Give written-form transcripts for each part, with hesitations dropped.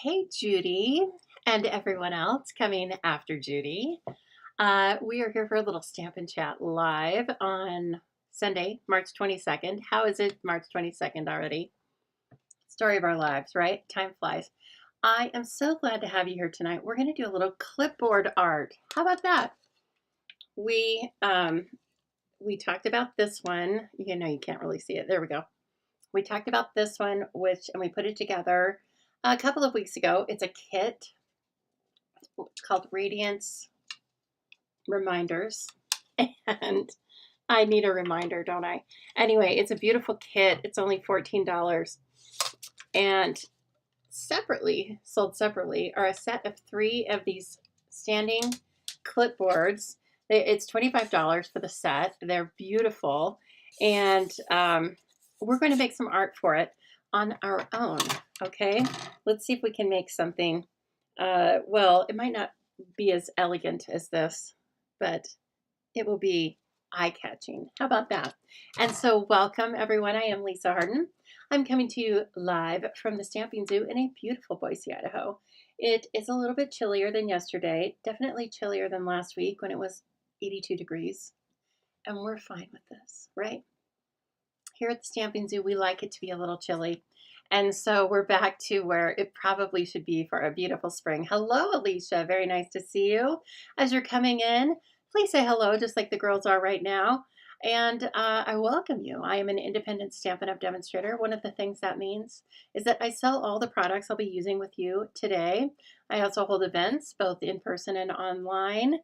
Hey, Judy, and everyone else coming after Judy. We are here for a little Stampin' Chat live on Sunday, March 22nd. How is it March 22nd already? Story of our lives, right? Time flies. I am so glad to have you here tonight. We're going to do a little clipboard art. How about that? We talked about this one. You know, you can't really see it. There we go. We talked about this one, and we put it together a couple of weeks ago. It's a kit. It's called Radiance Reminders. And I need a reminder, don't I? Anyway, it's a beautiful kit. It's only $14. And sold separately, are a set of 3 of these standing clipboards. It's $25 for the set. They're beautiful. And we're going to make some art for it on our own. Okay, let's see if we can make something. Well, it might not be as elegant as this, but it will be eye-catching. How about that? And so welcome, everyone. I am Lisa Harden. I'm coming to you live from the Stamping Zoo in a beautiful Boise, Idaho. It is a little bit chillier than yesterday, definitely chillier than last week when it was 82 degrees. And we're fine with this, right? Here at the Stamping Zoo, we like it to be a little chilly. And so we're back to where it probably should be for a beautiful spring. Hello, Alicia. Very nice to see you. As you're coming in, please say hello, just like the girls are right now. And I welcome you. I am an independent Stampin' Up! Demonstrator. One of the things that means is that I sell all the products I'll be using with you today. I also hold events, both in person and online.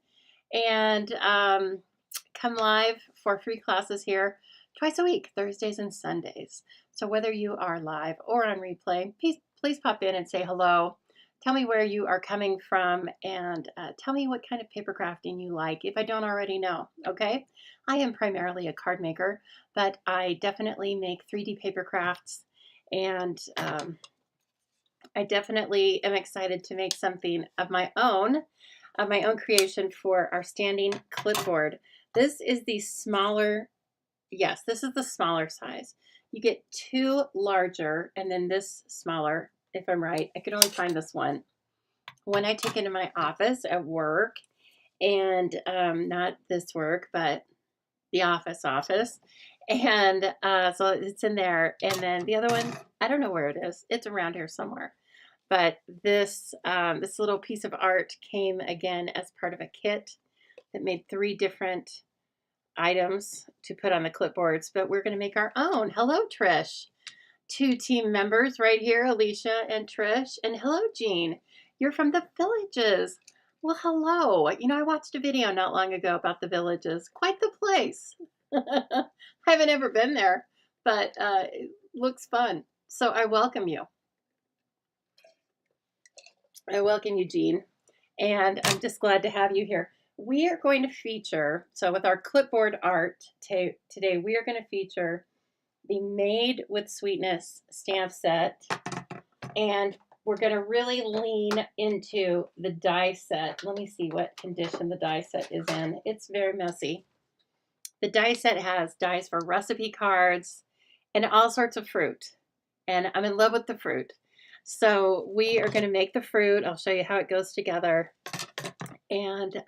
And come live for free classes here twice a week, Thursdays and Sundays. So whether you are live or on replay, please pop in and say hello. Tell me where you are coming from and tell me what kind of paper crafting you like if I don't already know, okay? I am primarily a card maker, but I definitely make 3D paper crafts, and I definitely am excited to make something of my own creation for our standing clipboard. This is the smaller, yes, this is the smaller size. You get 2 larger and then this smaller, if I'm right. I could only find this one when I take it to my office at work, and not this work, but the office. And so it's in there. And then the other one, I don't know where it is. It's around here somewhere. But this little piece of art came again as part of a kit that made 3 different items to put on the clipboards, but we're going to make our own. Hello, Trish. 2 team members right here, Alicia and Trish. And hello, Jean. You're from the Villages. Well, hello. You know, I watched a video not long ago about the Villages. Quite the place. I haven't ever been there, but it looks fun. So I welcome you. I welcome you, Jean. And I'm just glad to have you here. We are going to feature, so with our clipboard art today, we are going to feature the Made with Sweetness stamp set, and we're going to really lean into the die set. Let me see what condition the die set is in. It's very messy. The die set has dies for recipe cards and all sorts of fruit, and I'm in love with the fruit. So we are going to make the fruit. I'll show you how it goes together, and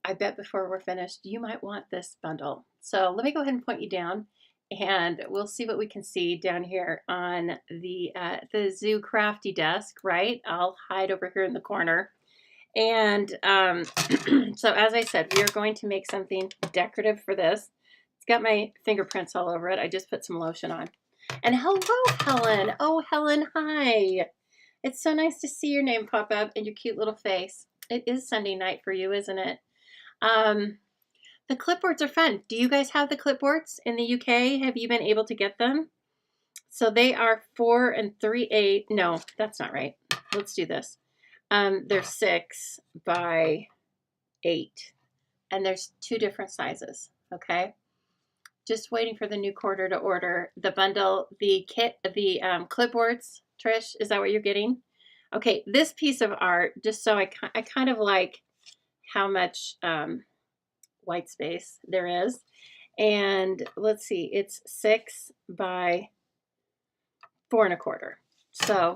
I bet before we're finished, you might want this bundle. So let me go ahead and point you down, and we'll see what we can see down here on the Zoo Crafty desk, right? I'll hide over here in the corner. And so as I said, we are going to make something decorative for this. It's got my fingerprints all over it. I just put some lotion on. And hello, Helen. Oh, Helen, hi. It's so nice to see your name pop up and your cute little face. It is Sunday night for you, isn't it? The clipboards are fun. Do you guys have the clipboards in the UK? Have you been able to get them? So they are 4 3/8. No, that's not right. Let's do this. They're 6 by 8, and there's 2 different sizes. Okay. Just waiting for the new quarter to order the bundle, the kit, the clipboards. Trish, is that what you're getting? Okay, this piece of art, just so I kind of like how much white space there is. And let's see, it's 6 by 4 1/4. So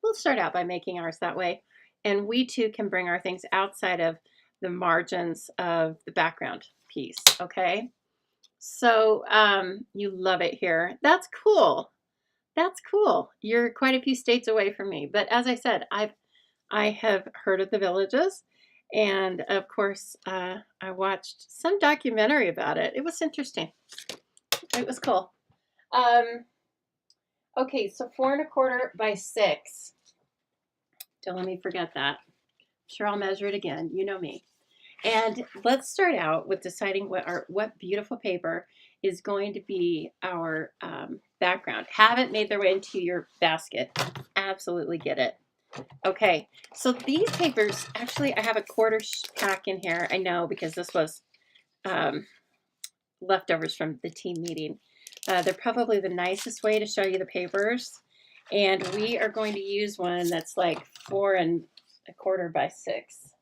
we'll start out by making ours that way. And we too can bring our things outside of the margins of the background piece, okay? So you love it here. That's cool. That's cool. You're quite a few states away from me. But as I said, I have heard of the villages. And of course, I watched some documentary about it. It was interesting. It was cool. Okay, so 4 1/4 by 6. Don't let me forget that. I'm sure I'll measure it again. You know me. And let's start out with deciding what beautiful paper is going to be our background. Haven't made their way into your basket. Absolutely get it. Okay, so these papers, actually I have a 1/4 pack in here. I know because this was leftovers from the team meeting. They're probably the nicest way to show you the papers. And we are going to use one that's like 4 1/4 by 6.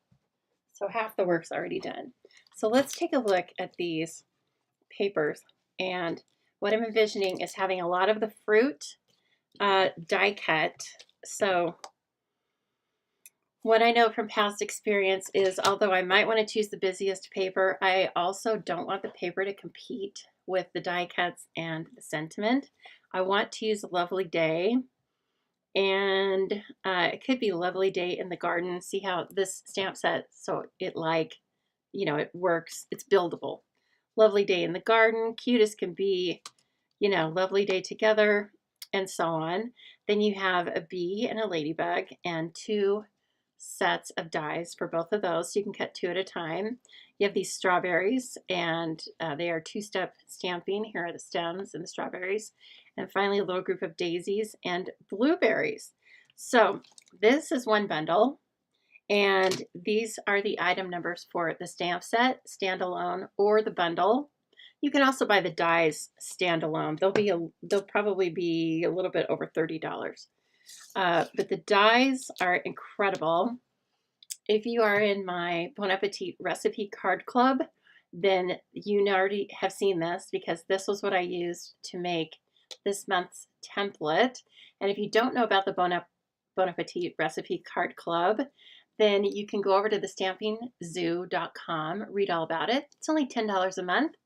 So half the work's already done. So let's take a look at these papers. And what I'm envisioning is having a lot of the fruit die cut. So what I know from past experience is, although I might want to choose the busiest paper, I also don't want the paper to compete with the die cuts and the sentiment. I want to use a Lovely Day. And it could be a Lovely Day in the Garden. See how this stamp set, so it it works. It's buildable. Lovely Day in the Garden, cute as can be, Lovely Day Together, and so on. Then you have a bee and a ladybug and 2 sets of dies for both of those. So you can cut 2 at a time. You have these strawberries, and they are 2-step stamping. Here are the stems and the strawberries. And finally, a little group of daisies and blueberries. So this is one bundle, and these are the item numbers for the stamp set, standalone, or the bundle. You can also buy the dies standalone. They'll probably be a little bit over $30. But the dies are incredible. If you are in my Bon Appetit recipe card club, then you already have seen this, because this was what I used to make this month's template. And if you don't know about the Bon Appetit recipe card club, then you can go over to the stampingzoo.com, read all about it. It's only $10 a month.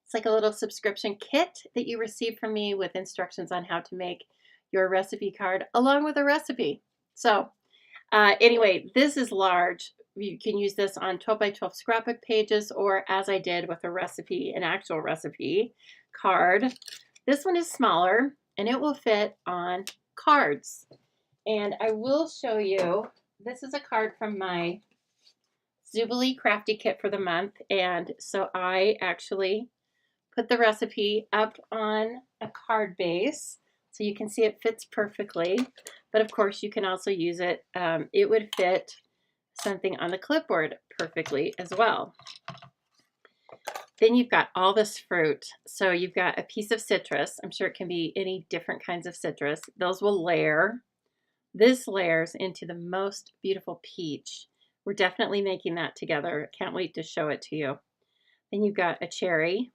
It's like a little subscription kit that you receive from me with instructions on how to make your recipe card along with a recipe. So anyway, this is large. You can use this on 12 by 12 scrapbook pages, or as I did with a recipe, an actual recipe card. This one is smaller, and it will fit on cards. And I will show you, this is a card from my Zoobilee Crafty Kit for the month. And so I actually put the recipe up on a card base, so you can see it fits perfectly. But of course, you can also use it. It would fit something on the clipboard perfectly as well. Then you've got all this fruit. So you've got a piece of citrus. I'm sure it can be any different kinds of citrus. Those will layer. This layers into the most beautiful peach. We're definitely making that together. Can't wait to show it to you. Then you've got a cherry,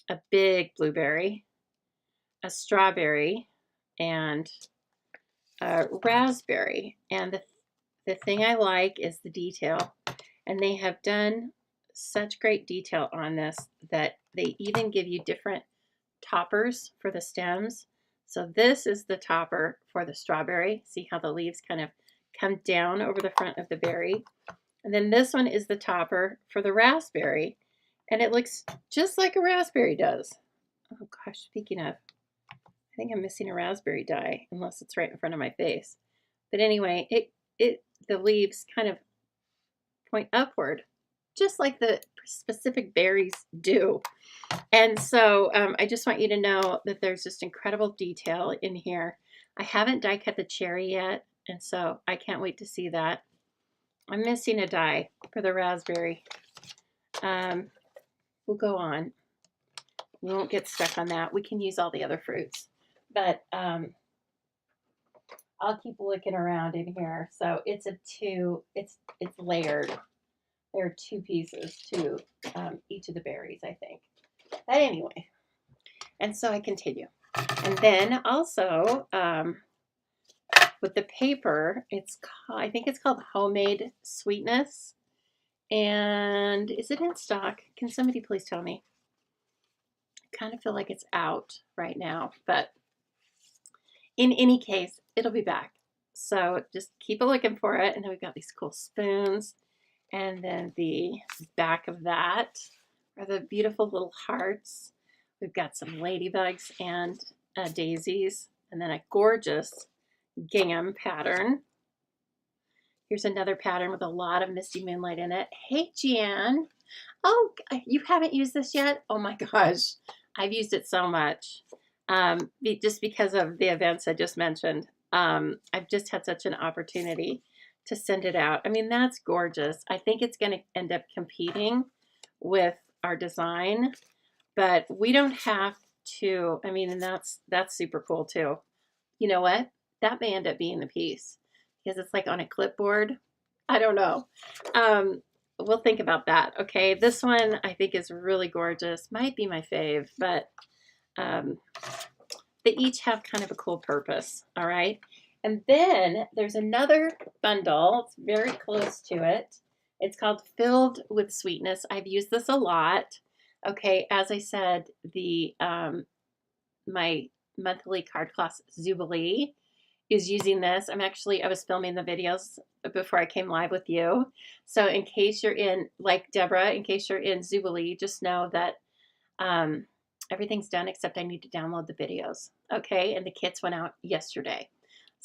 a big blueberry, a strawberry, and a raspberry. And the thing I like is the detail. And they have done such great detail on this that they even give you different toppers for the stems. So this is the topper for the strawberry. See how the leaves kind of come down over the front of the berry. And then this one is the topper for the raspberry. And it looks just like a raspberry does. Oh gosh, speaking of, I think I'm missing a raspberry die, unless it's right in front of my face. But anyway, the leaves kind of point upward, just like the specific berries do. And so I just want you to know that there's just incredible detail in here. I haven't die cut the cherry yet, and so I can't wait to see that. I'm missing a die for the raspberry. We'll go on. We won't get stuck on that. We can use all the other fruits, but I'll keep looking around in here. So it's it's layered. There are 2 pieces to each of the berries, I think. But anyway, and so I continue. And then also, with the paper. It's called, I think it's called Homemade Sweetness. And is it in stock? Can somebody please tell me? I kind of feel like it's out right now, but in any case, it'll be back. So just keep a looking for it. And then we've got these cool spoons. And then the back of that are the beautiful little hearts. We've got some ladybugs and daisies. And then a gorgeous gingham pattern. Here's another pattern with a lot of misty moonlight in it. Hey, Jan. Oh, you haven't used this yet? Oh my gosh. I've used it so much. Just because of the events I just mentioned. I've just had such an opportunity to send it out. I mean, that's gorgeous. I think it's going to end up competing with our design, but we don't have to. I mean, and that's super cool too. You know what? That may end up being the piece because it's like on a clipboard. I don't know. We'll think about that. Okay, this one I think is really gorgeous. Might be my fave, but they each have kind of a cool purpose. All right. And then there's another bundle. It's very close to it. It's called Filled with Sweetness. I've used this a lot. Okay, as I said, the my monthly card class Zoobilee is using this. I was filming the videos before I came live with you. So in case you're in, like Deborah, in case you're in Zoobilee, just know that everything's done except I need to download the videos. Okay, and the kits went out yesterday.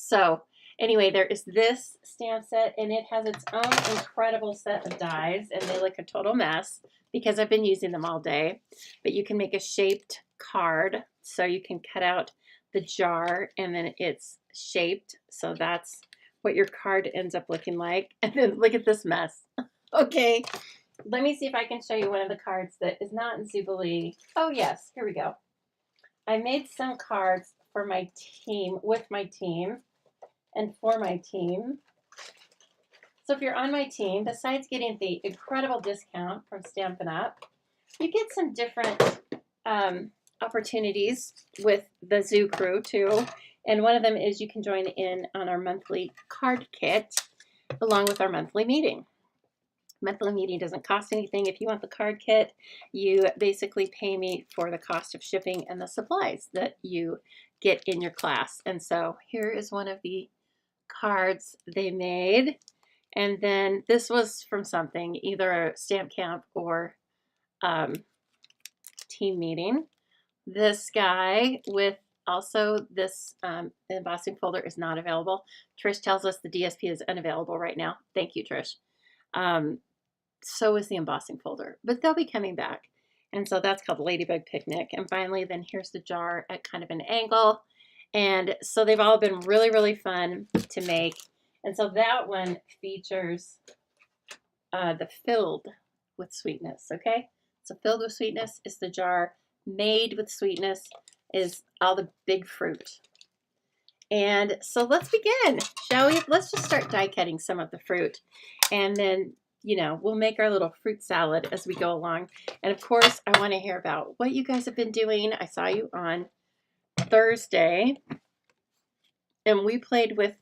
So anyway, there is this stamp set, and it has its own incredible set of dies, and they look a total mess because I've been using them all day. But you can make a shaped card, so you can cut out the jar, and then it's shaped. So that's what your card ends up looking like. And then look at this mess. Okay, let me see if I can show you one of the cards that is not in Zoobilee. Oh yes, here we go. I made some cards for my team, with my team, and for my team. So if you're on my team, besides getting the incredible discount from Stampin' Up, you get some different opportunities with the Zoo crew too. And one of them is you can join in on our monthly card kit along with our monthly meeting. Monthly meeting doesn't cost anything. If you want the card kit, you basically pay me for the cost of shipping and the supplies that you get in your class. And so here is one of the cards they made. And then this was from something, either a stamp camp or team meeting. This guy with also this embossing folder is not available. Trish tells us the DSP is unavailable right now. Thank you, Trish. So is the embossing folder, but they'll be coming back. And so that's called Ladybug Picnic. And finally, then here's the jar at kind of an angle. And so they've all been really, really fun to make. And so that one features the Filled with Sweetness, okay? So Filled with Sweetness is the jar. Made with Sweetness is all the big fruit. And so let's begin, shall we? Let's just start die cutting some of the fruit. And then, you know, we'll make our little fruit salad as we go along. And of course, I want to hear about what you guys have been doing. I saw you on Thursday, and we played with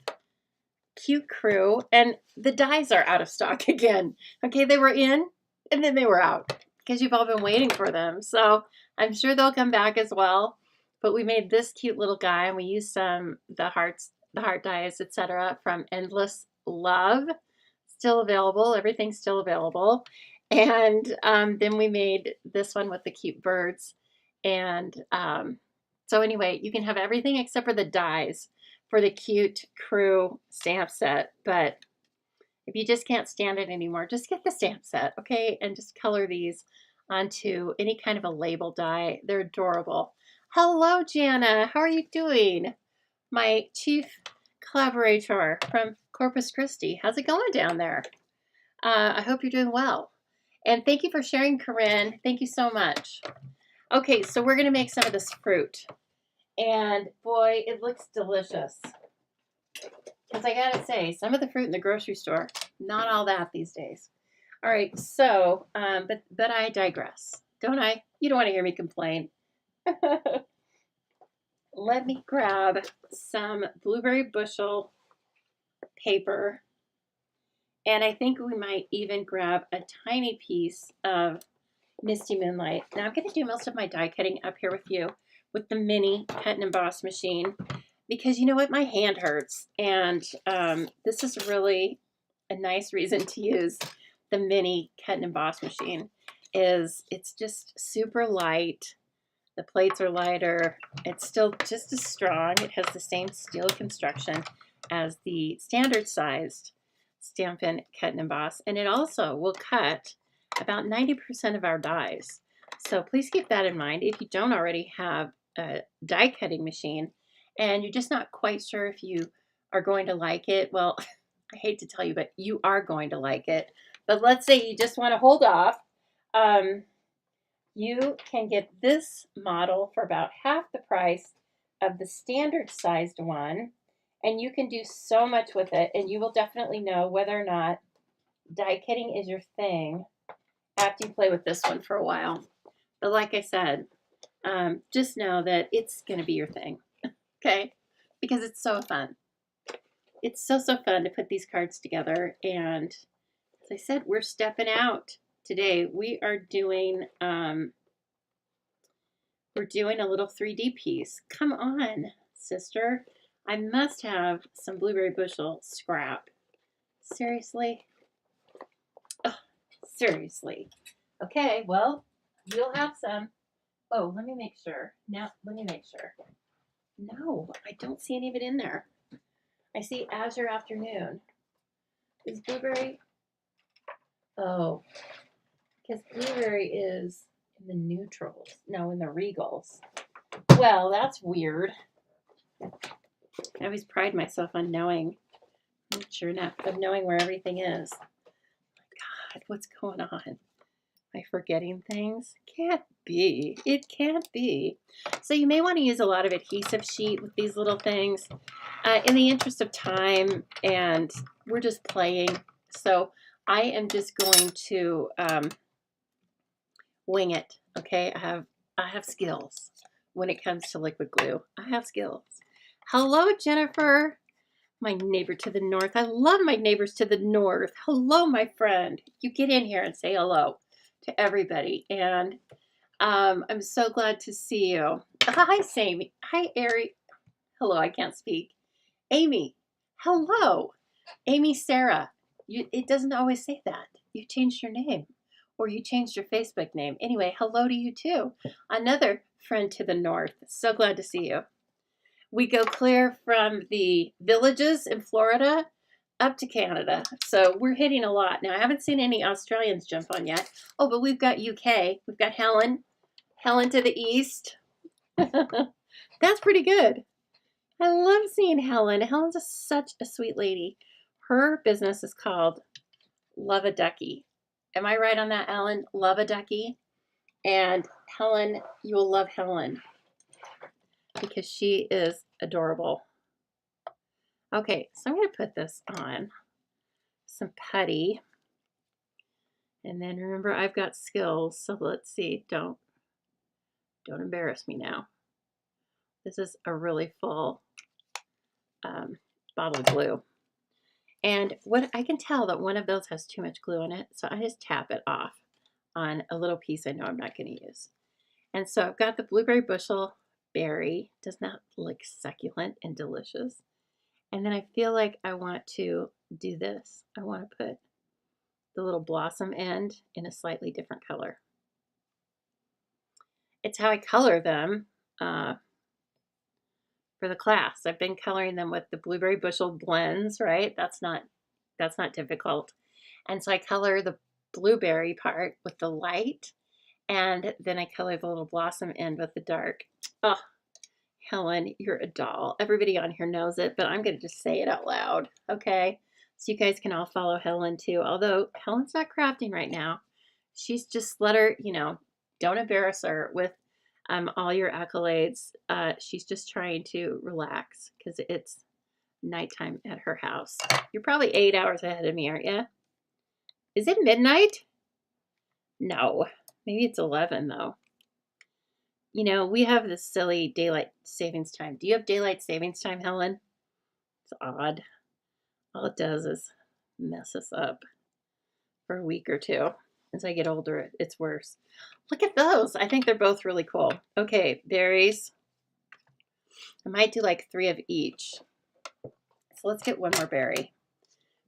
Cute Crew, and the dies are out of stock again. Okay, they were in, and then they were out because you've all been waiting for them. So I'm sure they'll come back as well. But we made this cute little guy, and we used some the heart dies, etc. from Endless Love. Still available. Everything's still available. And then we made this one with the cute birds. And so anyway, you can have everything except for the dies for the Cute Crew stamp set. But if you just can't stand it anymore, just get the stamp set, okay? And just color these onto any kind of a label die. They're adorable. Hello, Jana. How are you doing? My chief collaborator from Corpus Christi. How's it going down there? I hope you're doing well. And thank you for sharing, Corinne. Thank you so much. Okay, so we're going to make some of this fruit. And boy, it looks delicious. Because I got to say, some of the fruit in the grocery store, not all that these days. All right, so, but I digress, don't I? You don't want to hear me complain. Let me grab some blueberry bushel paper. And I think we might even grab a tiny piece of Misty Moonlight. Now I'm going to do most of my die cutting up here with you with the mini cut and emboss machine, because you know what, my hand hurts, and this is really a nice reason to use the mini cut and emboss machine. It's just super light. The plates are lighter. It's still just as strong. It has the same steel construction as the standard sized Stampin cut and emboss, and it also will cut about 90% of our dies. So please keep that in mind. If you don't already have a die cutting machine and you're just not quite sure if you are going to like it, well, I hate to tell you, but you are going to like it. But let's say you just want to hold off. You can get this model for about half the price of the standard sized one, and you can do so much with it, and you will definitely know whether or not die cutting is your thing after you play with this one for a while. But like I said, just know that it's going to be your thing, okay? Because it's so fun. It's so fun to put these cards together. And as I said, we're stepping out today. We are doing, we're doing a little 3D piece. Come on, sister. I must have some blueberry bushel scrap. Seriously? Oh, seriously. Okay, well, you'll have some. Oh, let me make sure. Now, let me make sure. No, I don't see any of it in there. I see Azure Afternoon. Is blueberry? Oh, because blueberry is in the neutrals. No, in the regals. Well, that's weird. I always pride myself on knowing, sure enough, of knowing where everything is. God, what's going on? Am I forgetting things? Can't be. It can't be. So you may want to use a lot of adhesive sheet with these little things in the interest of time, and we're just playing. So I am just going to wing it. Okay, I have skills when it comes to liquid glue. I have skills. Hello, Jennifer, my neighbor to the north. I love my neighbors to the north. Hello, my friend. You get in here and say hello to everybody. And I'm so glad to see you. Hi, Sammy. Hi, Ari. Hello, I can't speak. Amy. Hello. Amy Sarah. It doesn't always say that. You changed your name, or you changed your Facebook name. Anyway, hello to you too. Another friend to the north. So glad to see you. We go clear from the villages in Florida up to Canada. So we're hitting a lot. Now, I haven't seen any Australians jump on yet. Oh, but we've got UK. We've got Helen. Helen to the east. That's pretty good. I love seeing Helen. Helen's such a sweet lady. Her business is called Love a Ducky. Am I right on that, Ellen? Love a Ducky. And Helen, you will love Helen because she is adorable. Okay, so I'm going to put this on some putty. And then remember, I've got skills. So let's see. Don't embarrass me now. This is a really full bottle of glue. And what I can tell that one of those has too much glue in it, so I just tap it off on a little piece I know I'm not going to use. And so I've got the blueberry bushel berry. Doesn't that look succulent and delicious? And then I feel like I want to do this. I want to put the little blossom end in a slightly different color. It's how I color them for the class. I've been coloring them with the blueberry bushel blends, right? That's not difficult. And so I color the blueberry part with the light, and then I color the little blossom end with the dark. Oh, Helen, you're a doll. Everybody on here knows it, but I'm going to just say it out loud, okay? So you guys can all follow Helen too. Although Helen's not crafting right now. She's just let her, don't embarrass her with all your accolades. She's just trying to relax because it's nighttime at her house. You're probably 8 hours ahead of me, aren't you? Is it midnight? No, maybe it's 11 though. We have this silly daylight savings time. Do you have daylight savings time, Helen? It's odd. all it does is mess us up for a week or two. As I get older, it's worse. Look at those. I think they're both really cool. Okay, berries. I might do like 3 of each. So let's get one more berry.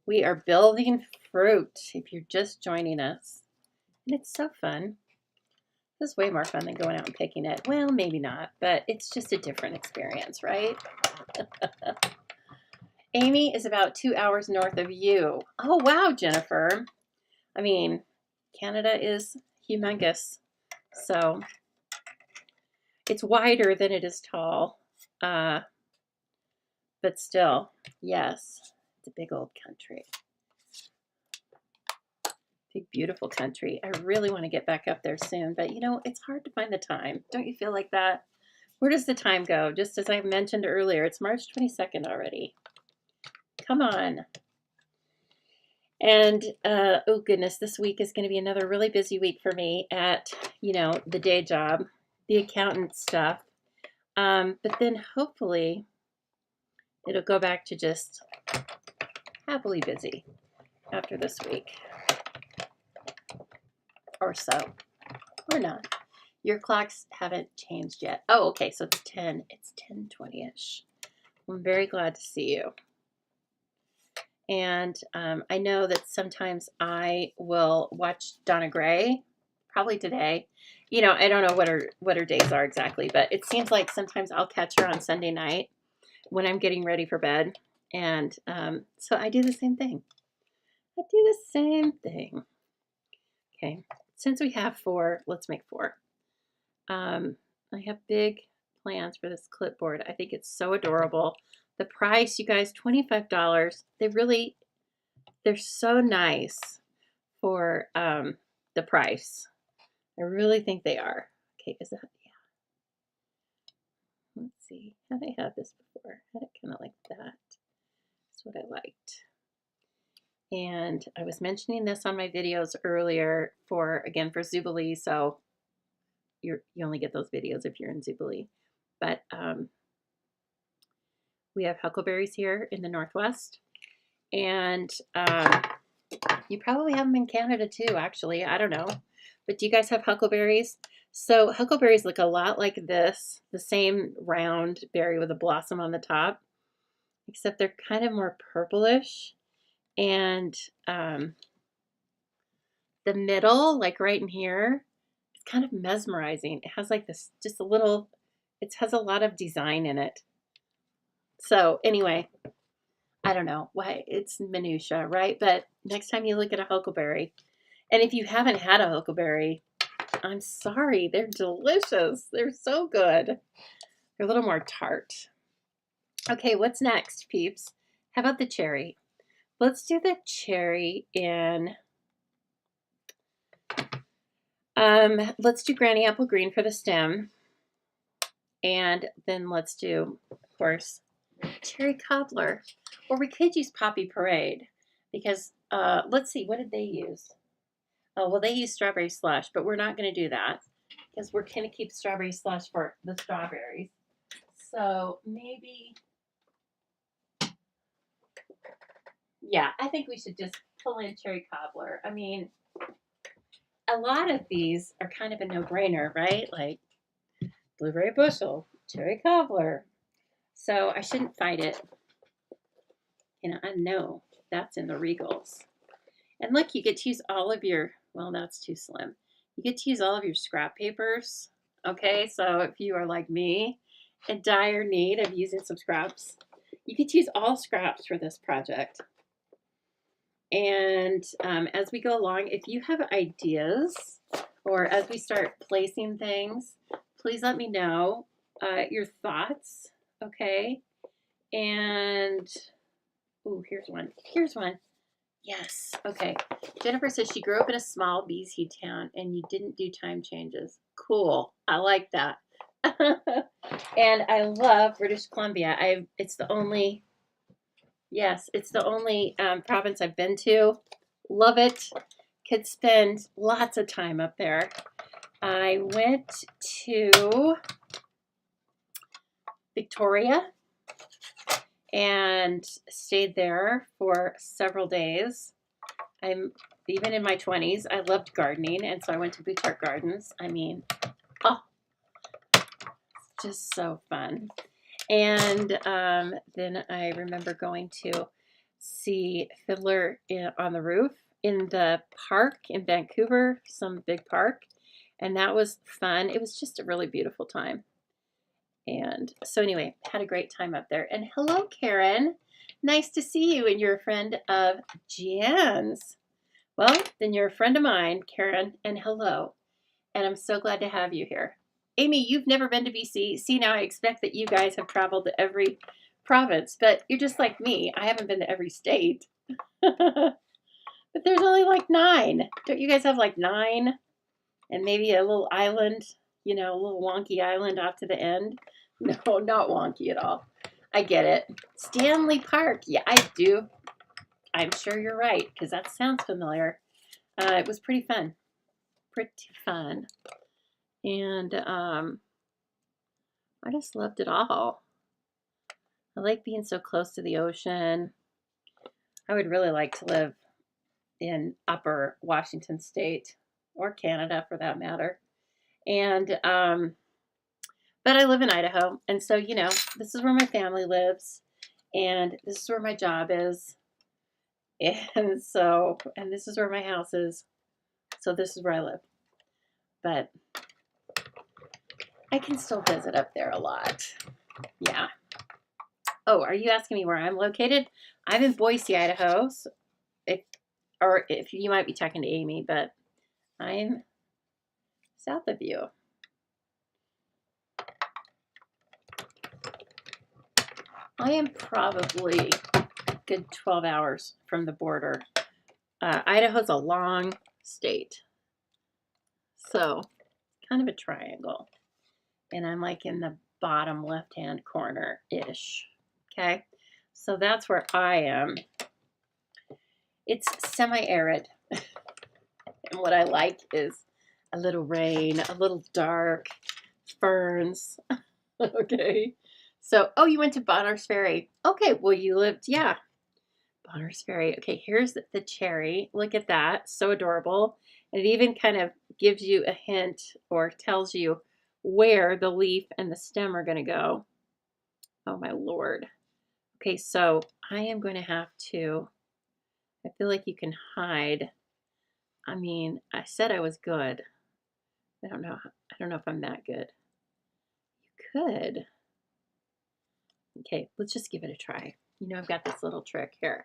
We are building fruit if you're just joining us. And it's so fun. This is way more fun than going out and picking it. Well, maybe not, but it's just a different experience, right? Amy is about 2 hours north of you. Oh, wow, Jennifer. I mean, Canada is humongous. So it's wider than it is tall. But still, yes, it's a big old country. Big, beautiful country. I really want to get back up there soon, but you know, it's hard to find the time. Don't you feel like that? Where does the time go? Just as I mentioned earlier, it's March 22nd already. Come on. And, oh goodness, this week is going to be another really busy week for me at, you know, the day job, the accountant stuff. But then hopefully it'll go back to just happily busy after this week. Or so, or not. Your clocks haven't changed yet. Oh, okay, so it's 10. It's 10:20-ish. I'm very glad to see you. And I know that sometimes I will watch Donna Gray, probably today. You know, I don't know what her days are exactly, but it seems like sometimes I'll catch her on Sunday night when I'm getting ready for bed. And so I do the same thing. Okay. Since we have 4, let's make 4. I have big plans for this clipboard. I think it's so adorable. The price, you guys, $25. They're so nice for the price. I really think they are. Okay, is that, yeah. Let's see. How did I have this before? I had it kind of like that. That's what I liked. And I was mentioning this on my videos earlier for Zoobilee, so you only get those videos if you're in Zoobilee. But we have huckleberries here in the Northwest, and you probably have them in Canada too, actually. I don't know. But do you guys have huckleberries? So huckleberries look a lot like this, the same round berry with a blossom on the top, except they're kind of more purplish. And the middle, like right in here, it's kind of mesmerizing. It has like this, just a little, it has a lot of design in it. So anyway, I don't know why, it's minutia, right? But next time you look at a huckleberry, and if you haven't had a huckleberry, I'm sorry, they're delicious. They're so good. They're a little more tart. Okay, what's next, peeps? How about the cherry? Let's do the cherry in, let's do Granny Apple Green for the stem. And then let's do, of course, Cherry Cobbler. Or we could use Poppy Parade because, let's see, what did they use? Oh, well, they use Strawberry Slush, but we're not going to do that because we're going to keep Strawberry Slush for the strawberries. So maybe... yeah, I think we should just pull in Cherry Cobbler. I mean, a lot of these are kind of a no-brainer, right? Like Blueberry Bushel, Cherry Cobbler. So I shouldn't fight it. You know, I know that's in the Regals. And look, you get to use all of your, well, that's too slim. You get to use all of your scrap papers. Okay, so if you are like me, in dire need of using some scraps, you could use all scraps for this project. And as we go along, if you have ideas or as we start placing things, please let me know your thoughts, okay? And, oh, here's one. Here's one. Yes, okay. Jennifer says she grew up in a small BC town and you didn't do time changes. Cool. I like that. And I love British Columbia. It's the only... yes, it's the only province I've been to. Love it. Could spend lots of time up there. I went to Victoria and stayed there for several days. I'm even in my 20s, I loved gardening, and so I went to Bouchard Gardens. I mean, oh, just so fun. And then I remember going to see Fiddler on the Roof in the park in Vancouver, some big park, and that was fun. It was just a really beautiful time. And so anyway, had a great time up there. And hello, Karen. Nice to see you, and you're a friend of Jan's. Well, then you're a friend of mine, Karen, and hello. And I'm so glad to have you here. Amy, you've never been to BC. See, now I expect that you guys have traveled to every province, but you're just like me. I haven't been to every state. But there's only like 9. Don't you guys have like 9? And maybe a little island, you know, a little wonky island off to the end? No, not wonky at all. I get it. Stanley Park. Yeah, I do. I'm sure you're right, because that sounds familiar. It was pretty fun. Pretty fun. And I just loved it all. I like being so close to the ocean. I would really like to live in Upper Washington State, or Canada for that matter. And but I live in Idaho, and so, you know, this is where my family lives, and this is where my job is, and so, and this is where my house is, so this is where I live. But I can still visit up there a lot. Yeah. Oh, are you asking me where I'm located? I'm in Boise, Idaho. So if you might be talking to Amy, but I'm south of you. I am probably a good 12 hours from the border. Idaho's a long state, so kind of a triangle. And I'm like in the bottom left-hand corner-ish. Okay, so that's where I am. It's semi-arid. And what I like is a little rain, a little dark, ferns. Okay. So, oh, you went to Bonners Ferry. Okay, well, you lived, yeah. Bonners Ferry. Okay, here's the cherry. Look at that. So adorable. And it even kind of gives you a hint or tells you where the leaf and the stem are going to go. Oh, my Lord. Okay, so I am going to have to, I feel like you can hide. I mean, I said I was good. I don't know if I'm that good. You could. Okay, let's just give it a try. You know, I've got this little trick here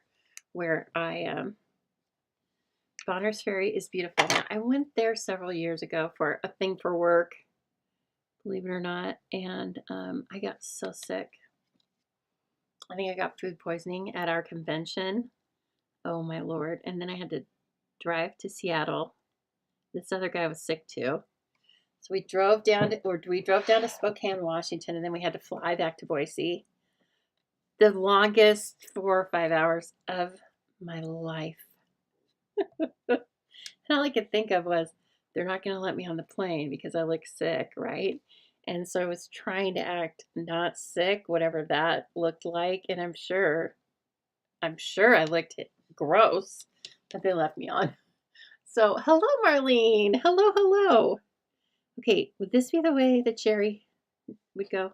where Bonners Ferry is beautiful. Now, I went there several years ago for a thing for work, believe it or not, and I got so sick. I think I got food poisoning at our convention. Oh, my Lord. And then I had to drive to Seattle. This other guy was sick, too. So we drove down to Spokane, Washington, and then we had to fly back to Boise. The longest 4 or 5 hours of my life. And all I could think of was, they're not going to let me on the plane because I look sick, right? And so I was trying to act not sick, whatever that looked like. And I'm sure I looked gross, but they left me on. So, hello, Marlene. Hello, hello. Okay, would this be the way the cherry would go?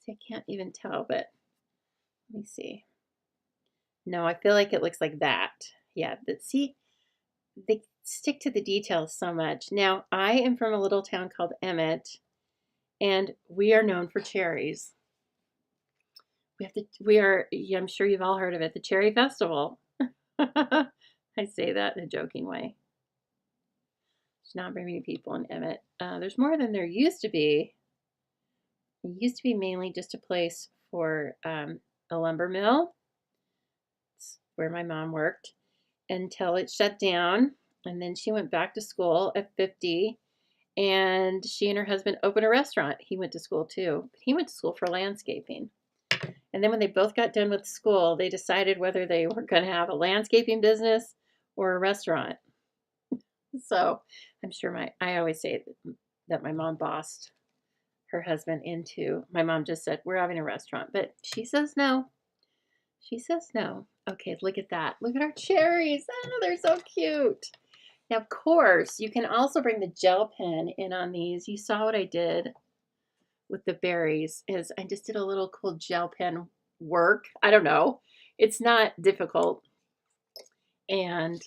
See, I can't even tell, but let me see. No, I feel like it looks like that. Yeah, but see, they stick to the details so much. Now, I am from a little town called Emmett, and we are known for cherries. I'm sure you've all heard of it, the Cherry Festival. I say that in a joking way. There's not very many people in Emmett. There's more than there used to be. It used to be mainly just a place for a lumber mill. It's where my mom worked until it shut down. And then she went back to school at 50. And she and her husband opened a restaurant. He went to school too. He went to school for landscaping. And then when they both got done with school, they decided whether they were going to have a landscaping business or a restaurant. So I'm sure I always say that my mom bossed her husband into. My mom just said, we're having a restaurant, but she says no. She says no. Okay, look at that. Look at our cherries. Oh, they're so cute. Now, of course, you can also bring the gel pen in on these. You saw what I did with the berries is I just did a little cool gel pen work. I don't know. It's not difficult. And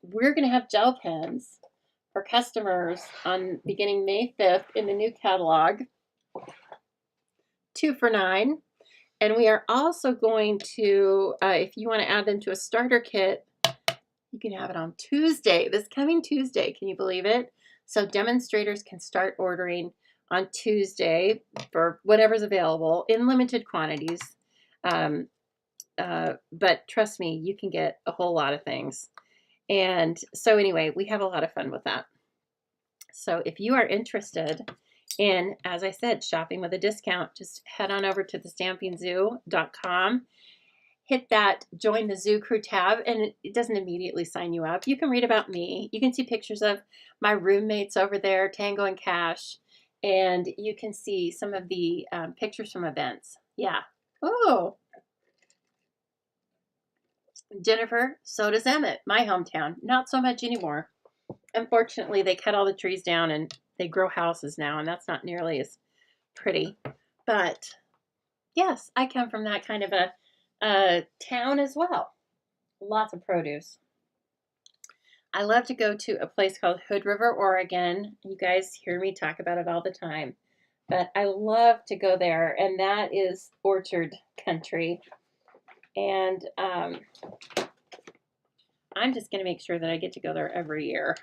we're going to have gel pens for customers on beginning May 5th in the new catalog. 2 for $9. And we are also going to, if you want to add them to a starter kit, you can have it on Tuesday, this coming Tuesday. Can you believe it? So demonstrators can start ordering on Tuesday for whatever's available in limited quantities. But trust me, you can get a whole lot of things. And so anyway, we have a lot of fun with that. So if you are interested in, as I said, shopping with a discount, just head on over to thestampingzoo.com. Hit that Join the Zoo Crew tab, and it doesn't immediately sign you up. You can read about me. You can see pictures of my roommates over there, Tango and Cash, and you can see some of the pictures from events. Yeah. Oh. Jennifer, so does Emmett, my hometown. Not so much anymore. Unfortunately, they cut all the trees down and they grow houses now, and that's not nearly as pretty. But yes, I come from that kind of a town as well. Lots of produce. I love to go to a place called Hood River, Oregon. You guys hear me talk about it all the time. But I love to go there, and that is orchard country. And I'm just going to make sure that I get to go there every year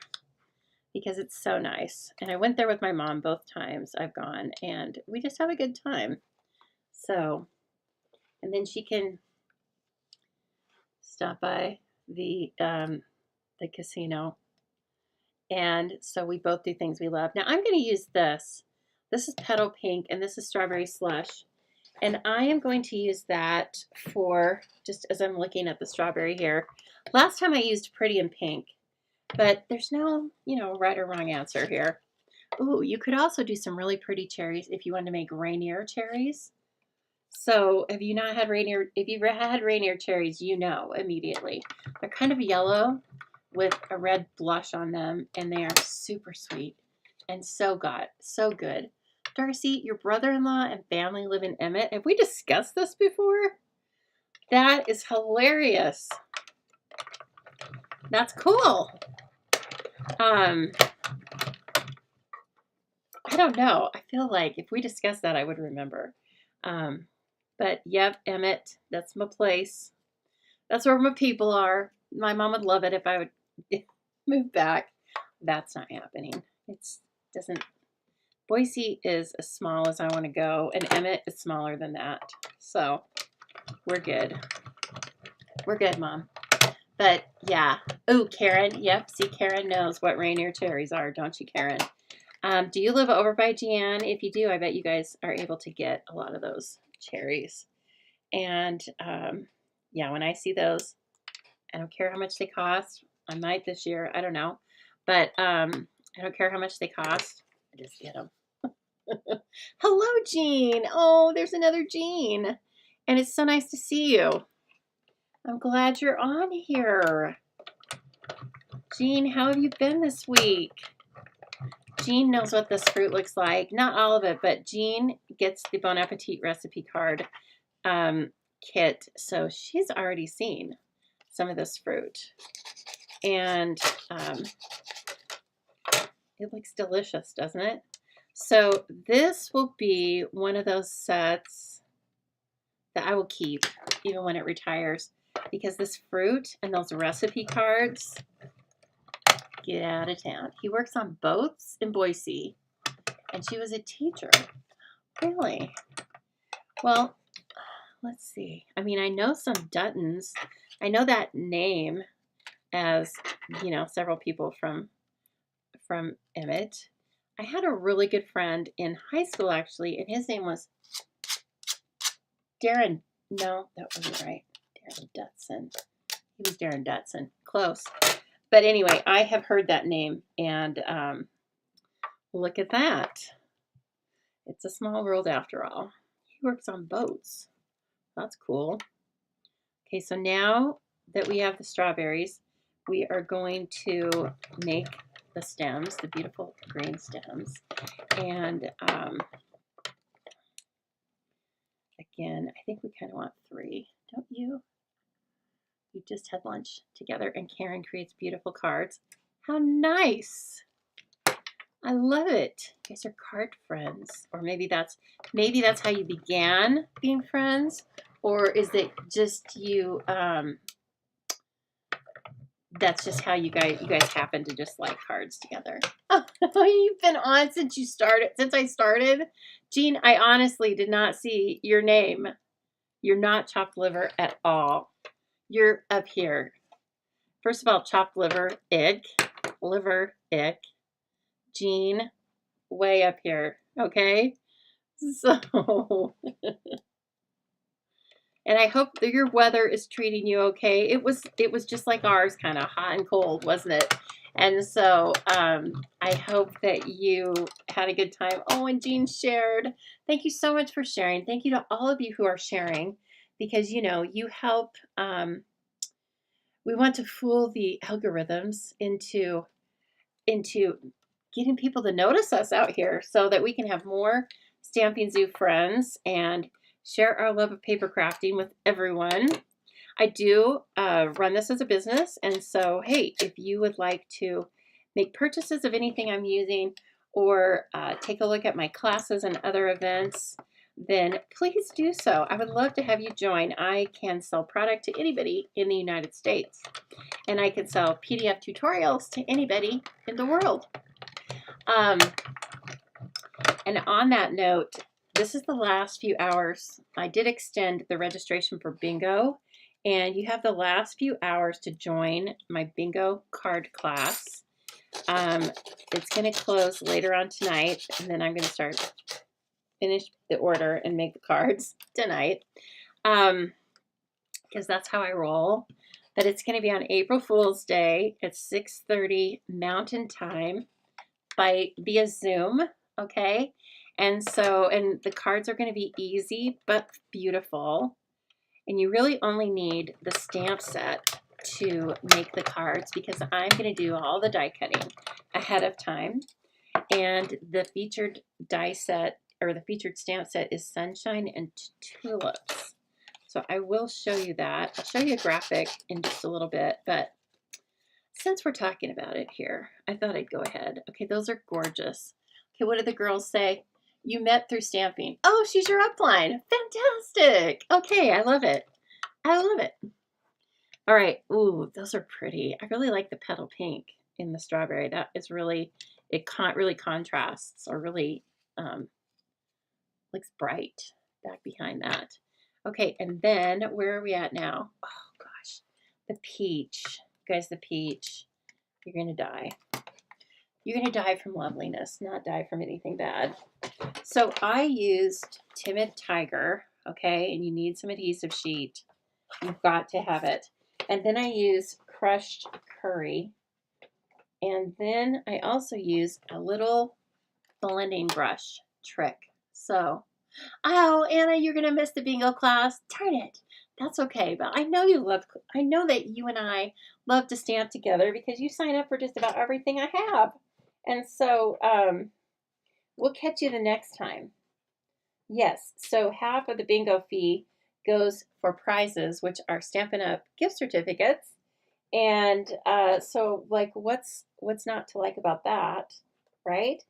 because it's so nice. And I went there with my mom both times I've gone, and we just have a good time. So, and then she can stop by the casino. And so we both do things we love. Now I'm going to use this. This is Petal Pink, and this is Strawberry Slush. And I am going to use that for, just as I'm looking at the strawberry here. Last time I used Pretty in Pink, but there's no, right or wrong answer here. Ooh, you could also do some really pretty cherries if you want to make Rainier cherries. So if you've had Rainier cherries, you know immediately. They're kind of yellow with a red blush on them, and they are super sweet and so good. Darcy, your brother-in-law and family live in Emmett. Have we discussed this before? That is hilarious. That's cool. I don't know. I feel like if we discussed that, I would remember. But yep, Emmett, that's my place. That's where my people are. My mom would love it if I would move back. That's not happening. Boise is as small as I want to go, and Emmett is smaller than that. So we're good. We're good, Mom. But yeah. Oh, Karen. Yep. See, Karen knows what Rainier cherries are, don't you, Karen? Do you live over by Jeanne? If you do, I bet you guys are able to get a lot of those cherries. And yeah, when I see those, I don't care how much they cost. I might this year. I don't know. But I don't care how much they cost. I just get them. Hello, Jean. Oh, there's another Jean. And it's so nice to see you. I'm glad you're on here. Jean, how have you been this week? Jean knows what this fruit looks like. Not all of it, but Jean gets the Bon Appetit recipe card kit. So she's already seen some of this fruit. And it looks delicious, doesn't it? So this will be one of those sets that I will keep even when it retires, because this fruit and those recipe cards, get out of town. He works on boats in Boise, and she was a teacher. Really? Well, let's see. I mean, I know some Duttons. I know that name as, several people from Emmett. I had a really good friend in high school, actually, and his name was Darren. No, that wasn't right. Darren Dutson. He was Darren Dutson. Close. But anyway, I have heard that name, and look at that. It's a small world after all. He works on boats. That's cool. Okay, so now that we have the strawberries, we are going to make the stems, the beautiful green stems. And again, I think we kind of want 3, don't you? We just had lunch together and Karen creates beautiful cards. How nice! I love it. You guys are card friends. Or maybe that's how you began being friends. Or is it just you, that's just how you guys happen to just like cards together. Oh, you've been on since I started. Jean, I honestly did not see your name. You're not chopped liver at all. You're up here. First of all, chopped liver, ick. Liver, ick. Jean, way up here, okay? So, and I hope that your weather is treating you okay. It was just like ours, kind of hot and cold, wasn't it? And so I hope that you had a good time. Oh, and Jean shared. Thank you so much for sharing. Thank you to all of you who are sharing, because you know you help. We want to fool the algorithms into getting people to notice us out here, so that we can have more Stampin' Zoo friends and share our love of paper crafting with everyone. I do run this as a business, and so hey, if you would like to make purchases of anything I'm using, or take a look at my classes and other events, then please do so. I would love to have you join. I can sell product to anybody in the United States, and I can sell PDF tutorials to anybody in the world. And on that note, this is the last few hours. I did extend the registration for bingo, and you have the last few hours to join my bingo card class. It's going to close later on tonight, and then I'm going to finish the order and make the cards tonight, because that's how I roll. But it's going to be on April Fool's Day at 6:30 Mountain Time via Zoom, okay? And so, and the cards are going to be easy but beautiful. And you really only need the stamp set to make the cards, because I'm going to do all the die cutting ahead of time. And the featured die set, or the featured stamp set, is Sunshine and Tulips. So I will show you that. I'll show you a graphic in just a little bit, but since we're talking about it here, I thought I'd go ahead. Okay, those are gorgeous. Okay, what did the girls say? You met through stamping. Oh, she's your upline. Fantastic. Okay, I love it. I love it. All right. Ooh, those are pretty. I really like the petal pink in the strawberry. That is really, it really contrasts, or really looks bright back behind that. Okay, and then where are we at now? Oh gosh, the peach. Guys, the peach. You're going to die. You're going to die from loveliness, not die from anything bad. So I used Timid Tiger, okay, and you need some adhesive sheet. You've got to have it. And then I use crushed curry. And then I also use a little blending brush trick. So, oh, Anna, you're going to miss the bingo class. Darn it. That's okay. But I know that you and I love to stamp together, because you sign up for just about everything I have. And so we'll catch you the next time. Yes, so half of the bingo fee goes for prizes, which are Stampin' Up! Gift certificates. And so, like, what's not to like about that, right?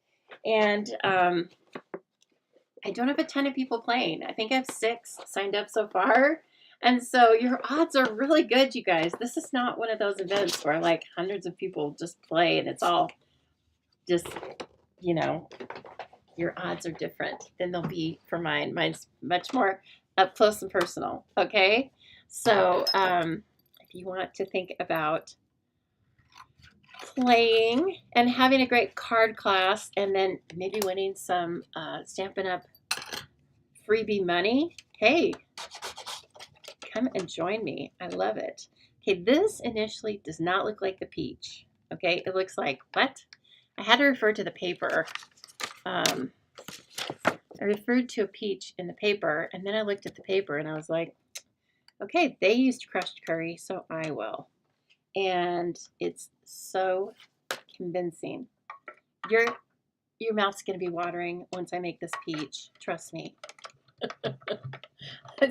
And I don't have a ton of people playing. I think I have 6 signed up so far. And so your odds are really good, you guys. This is not one of those events where like hundreds of people just play and it's all just, you know, your odds are different than they'll be for mine. Mine's much more up close and personal, okay? So if you want to think about playing and having a great card class, and then maybe winning some Stampin' Up! Freebie money, hey, come and join me. I love it. Okay, this initially does not look like the peach. Okay, it looks like, what? I had to refer to the paper. I referred to a peach in the paper, and then I looked at the paper and I was like, okay, they used crushed curry, so I will. And it's so convincing. Your mouth's going to be watering once I make this peach. Trust me.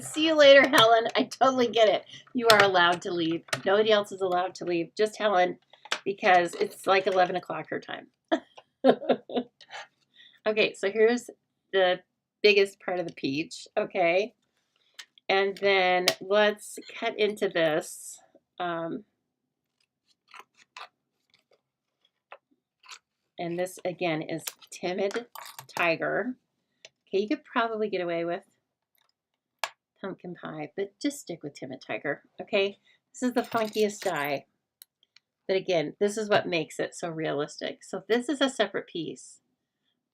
See you later, Helen. I totally get it. You are allowed to leave. Nobody else is allowed to leave. Just Helen, because it's like 11 o'clock her time. Okay, so here's the biggest part of the peach. Okay. And then let's cut into this. And this, again, is Timid Tiger. Okay, you could probably get away with pumpkin pie, but just stick with Timid Tiger, okay? This is the funkiest die. But again, this is what makes it so realistic. So this is a separate piece.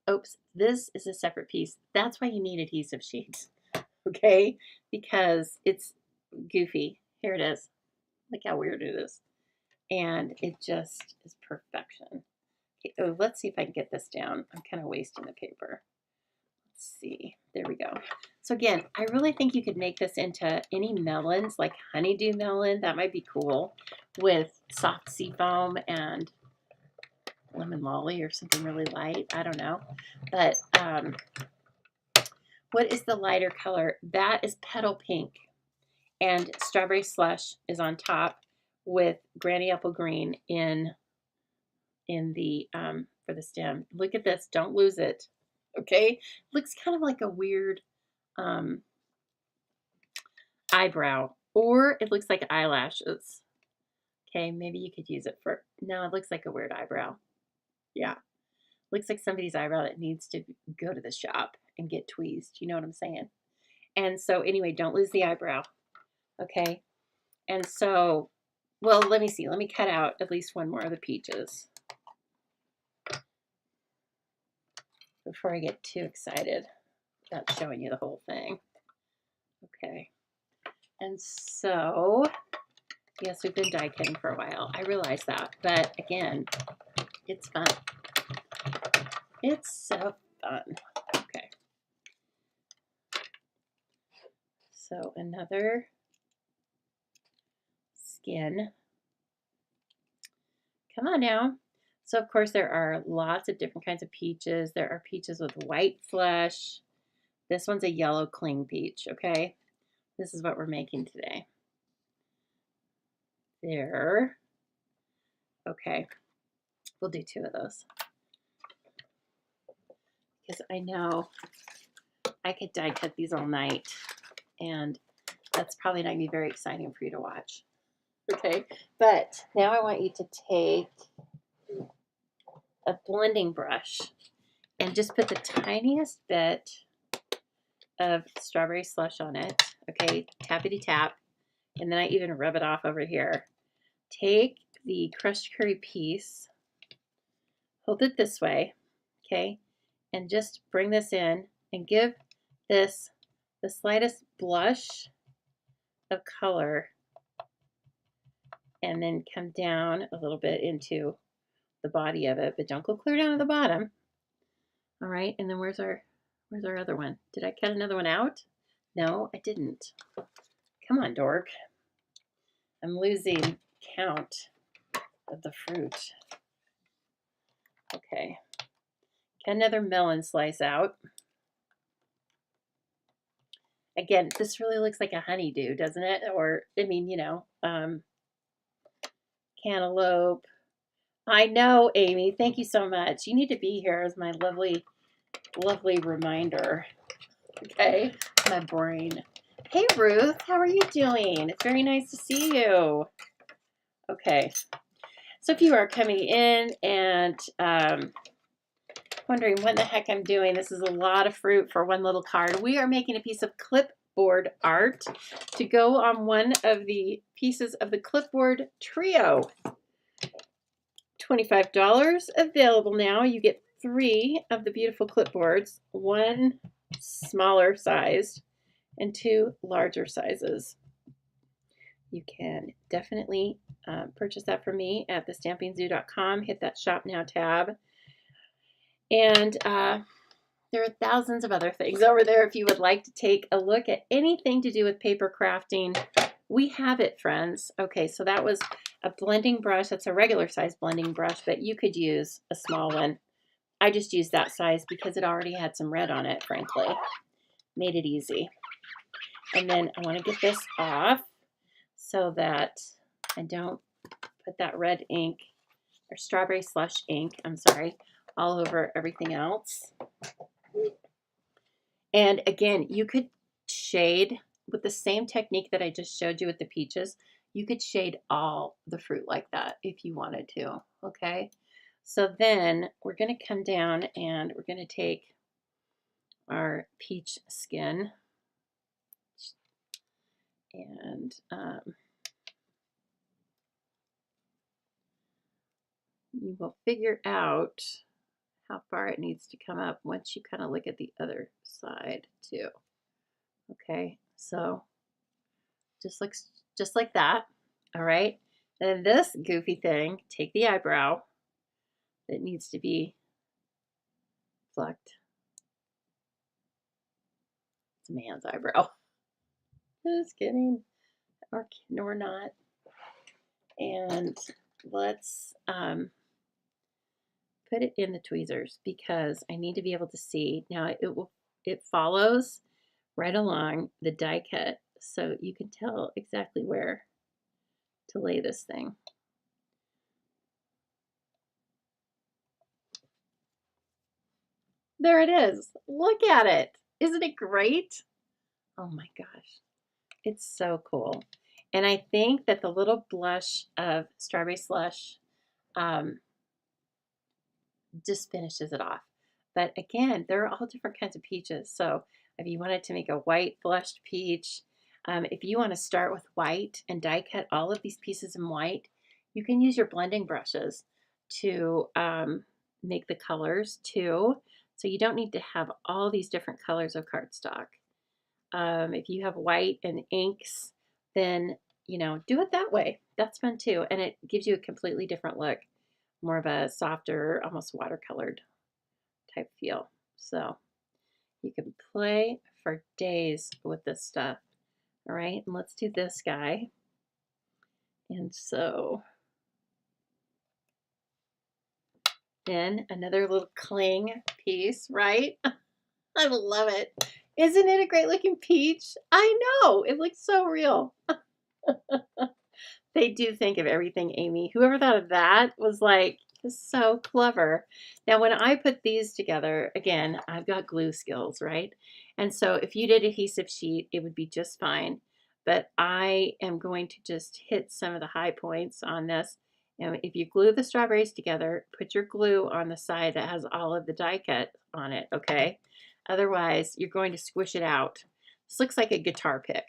Oops, this is a separate piece. That's why you need adhesive sheets, okay? Because it's goofy. Here it is. Look how weird it is. And it just is perfection. Okay, oh, let's see if I can get this down. I'm kind of wasting the paper. Let's see. There we go. So again, I really think you could make this into any melons, like honeydew melon. That might be cool with soft seafoam and lemon lolly or something really light. I don't know. But what is the lighter color? That is petal pink. And strawberry slush is on top with granny apple green in the for the stem. Look at this. Don't lose it. Okay? Looks kind of like a weird eyebrow, or it looks like eyelashes. Okay, maybe you could use it for, no, it looks like a weird eyebrow. Yeah, looks like somebody's eyebrow that needs to go to the shop and get tweezed. You know what I'm saying? And so anyway, don't lose the eyebrow. Okay, and so, well, let me see. Let me cut out at least one more of the peaches before I get too excited about showing you the whole thing. Okay. And so, yes, we've been die cutting for a while. I realize that. But again, it's fun. It's so fun. Okay. So another skin. Come on now. So of course there are lots of different kinds of peaches. There are peaches with white flesh. This one's a yellow cling peach, okay? This is what we're making today. There. Okay. We'll do 2 of those. Because I know I could die cut these all night. And that's probably not going to be very exciting for you to watch. Okay. But now I want you to take a blending brush and just put the tiniest bit of strawberry slush on it. Okay. Tappity tap. And then I even rub it off over here. Take the crushed curry piece, hold it this way, okay, and just bring this in and give this the slightest blush of color, and then come down a little bit into the body of it, but don't go clear down to the bottom. All right, and then where's our other one? Did I cut another one out? No, I didn't. Come on, dork. I'm losing count of the fruit. Okay. Got another melon slice out. Again, this really looks like a honeydew, doesn't it? Or, I mean, you know, cantaloupe. I know, Amy. Thank you so much. You need to be here as my lovely, lovely reminder. Okay, my brain. Hey, Ruth. How are you doing? It's very nice to see you. Okay. So if you are coming in and wondering what the heck I'm doing, this is a lot of fruit for one little card. We are making a piece of clipboard art to go on one of the pieces of the clipboard trio. $25 available now. You get 3 of the beautiful clipboards, 1 smaller sized and 2 larger sizes. You can definitely purchase that from me at thestampingzoo.com. Hit that shop now tab. And there there are thousands of other things over there. If you would like to take a look at anything to do with paper crafting, we have it, friends. Okay, so that was a blending brush. That's a regular size blending brush, but you could use a small one. I just used that size because it already had some red on it, frankly. Made it easy. And then I want to get this off so that I don't put that red ink or strawberry slush ink, I'm sorry, all over everything else. And again, you could shade with the same technique that I just showed you with the peaches. You could shade all the fruit like that if you wanted to, okay? So then we're going to come down and we're going to take our peach skin and you will figure out how far it needs to come up once you kind of look at the other side too. Okay, so just like that. All right, then this goofy thing, take the eyebrow that needs to be plucked. It's a man's eyebrow. Just kidding. Or no, we're not. And let's put it in the tweezers because I need to be able to see. Now it follows right along the die cut, so you can tell exactly where to lay this thing. There it is. Look at it. Isn't it great? Oh my gosh. It's so cool. And I think that the little blush of strawberry slush just finishes it off. But again, there are all different kinds of peaches. So if you wanted to make a white blushed peach, if you want to start with white and die cut all of these pieces in white, you can use your blending brushes to make the colors too. So you don't need to have all these different colors of cardstock. If you have white and inks, then, you know, do it that way. That's fun too. And it gives you a completely different look, more of a softer, almost watercolored type feel. So you can play for days with this stuff. All right, and let's do this guy. And so then another little cling piece, right? I love it. Isn't it a great looking peach? I know, it looks so real. They do think of everything, Amy. Whoever thought of that was like, so clever. Now, when I put these together, again, I've got glue skills, right? And so if you did adhesive sheet, it would be just fine. But I am going to just hit some of the high points on this. And if you glue the strawberries together, put your glue on the side that has all of the die cut on it, okay? Otherwise, you're going to squish it out. This looks like a guitar pick,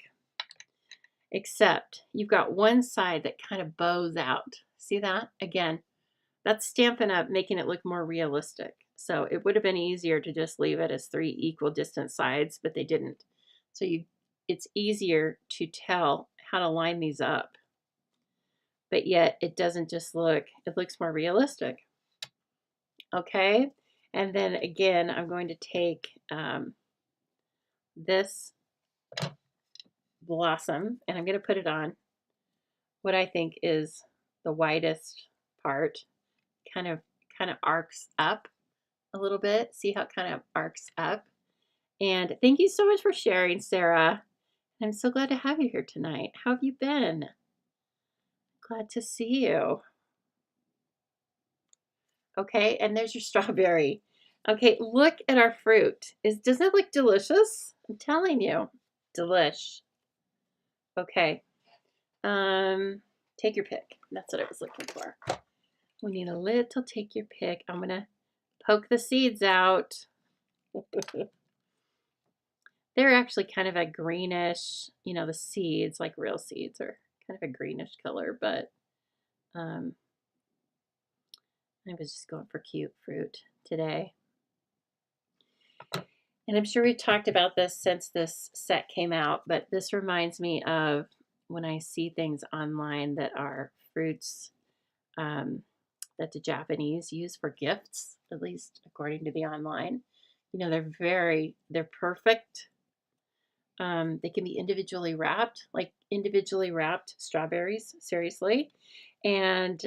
except you've got one side that kind of bows out. See that? Again, that's Stampin' Up, making it look more realistic. So it would have been easier to just leave it as 3 equal distance sides, but they didn't. So it's easier to tell how to line these up. But yet it doesn't just look, it looks more realistic. Okay? And then again, I'm going to take this blossom and I'm going to put it on what I think is the widest part. Kind of arcs up a little bit. See how it kind of arcs up? And thank you so much for sharing, Sarah. I'm so glad to have you here tonight. How have you been? Glad to see you. Okay, and there's your strawberry. Okay, look at our fruit. Doesn't it look delicious? I'm telling you, delish. Okay, take your pick. That's what I was looking for. We need a little take your pick. I'm gonna poke the seeds out. They're actually kind of a greenish, you know, the seeds, like real seeds, are kind of a greenish color, but I was just going for cute fruit today. And I'm sure we've talked about this since this set came out, but this reminds me of when I see things online that are fruits that the Japanese use for gifts, at least according to the online You know, they're perfect. They can be individually wrapped, like individually wrapped strawberries, seriously. And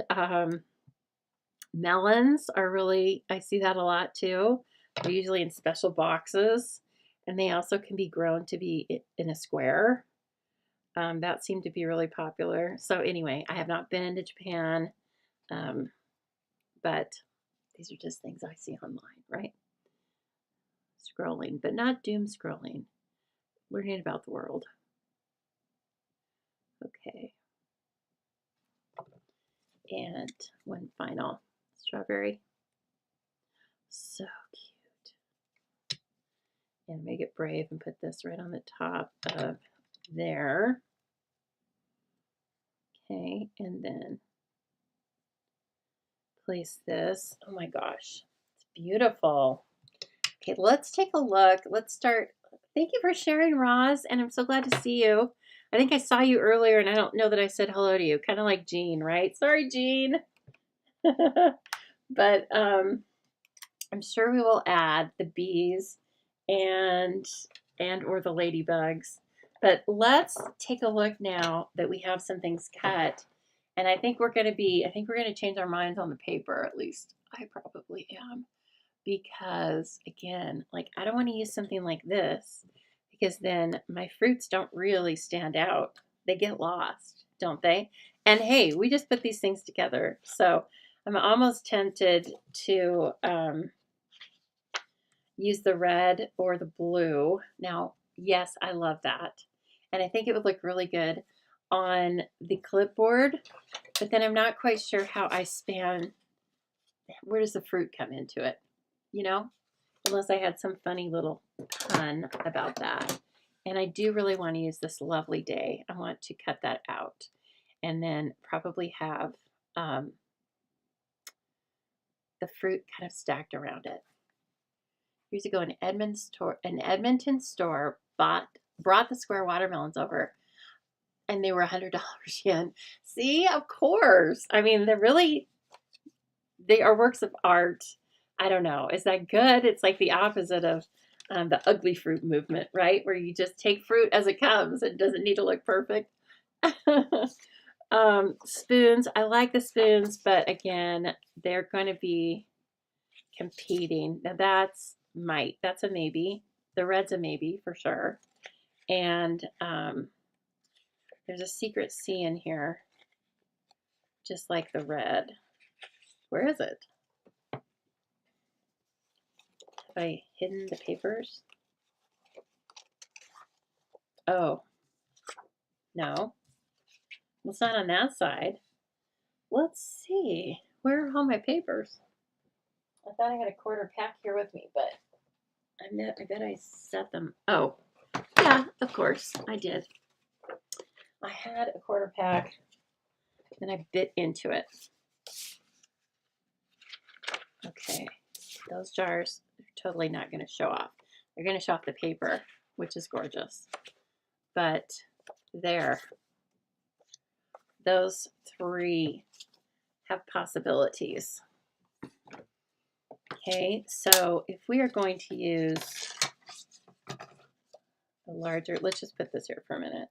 melons are really, I see that a lot too. They're usually in special boxes, and they also can be grown to be in a square. That seemed to be really popular. So anyway, I have not been to Japan, but these are just things I see online, right? Scrolling, but not doom scrolling. Learning about the world. Okay. And one final strawberry. So cute. And make it brave and put this right on the top of there. Okay, and then place this. Oh my gosh, it's beautiful. Okay, let's take a look. Let's start. Thank you for sharing, Roz, and I'm so glad to see you. I think I saw you earlier, and I don't know that I said hello to you. Kind of like Jean, right? Sorry, Jean. But I'm sure we will add the bees and or the ladybugs. But let's take a look now that we have some things cut. And I think we're going to change our minds on the paper, at least. I probably am. Because again, like I don't want to use something like this because then my fruits don't really stand out. They get lost, don't they? And hey, we just put these things together. So I'm almost tempted to use the red or the blue. Now, yes, I love that. And I think it would look really good on the clipboard, but then I'm not quite sure how I span. Where does the fruit come into it? You know, unless I had some funny little pun about that. And I do really want to use this lovely day. I want to cut that out and then probably have the fruit kind of stacked around it. Years ago, an Edmonton store brought the square watermelons over, and they were $100 yen. See, of course. I mean, they are works of art. I don't know. Is that good? It's like the opposite of the ugly fruit movement, right? Where you just take fruit as it comes. It doesn't need to look perfect. Spoons. I like the spoons, but again, they're going to be competing. Now that's a maybe. The red's a maybe for sure. And there's a secret C in here, just like the red. Where is it? Have I hidden the papers? Oh, no. Well, it's not on that side. Let's see. Where are all my papers? I thought I had a quarter pack here with me, but I bet I set them. Oh, yeah, of course, I did. I had a quarter pack, and I bit into it. Okay, those jars are totally not going to show off. They're going to show off the paper, which is gorgeous. But there, those three have possibilities. Okay, so if we are going to use a larger, let's just put this here for a minute.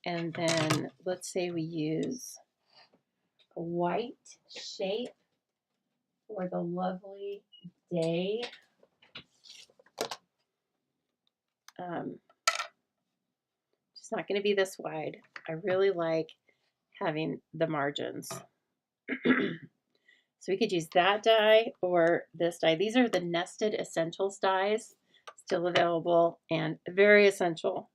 And then let's say we use a white shape for the lovely day. It's not going to be this wide. I really like having the margins. So we could use that die or this die. These are the Nested Essentials dies, still available and very essential.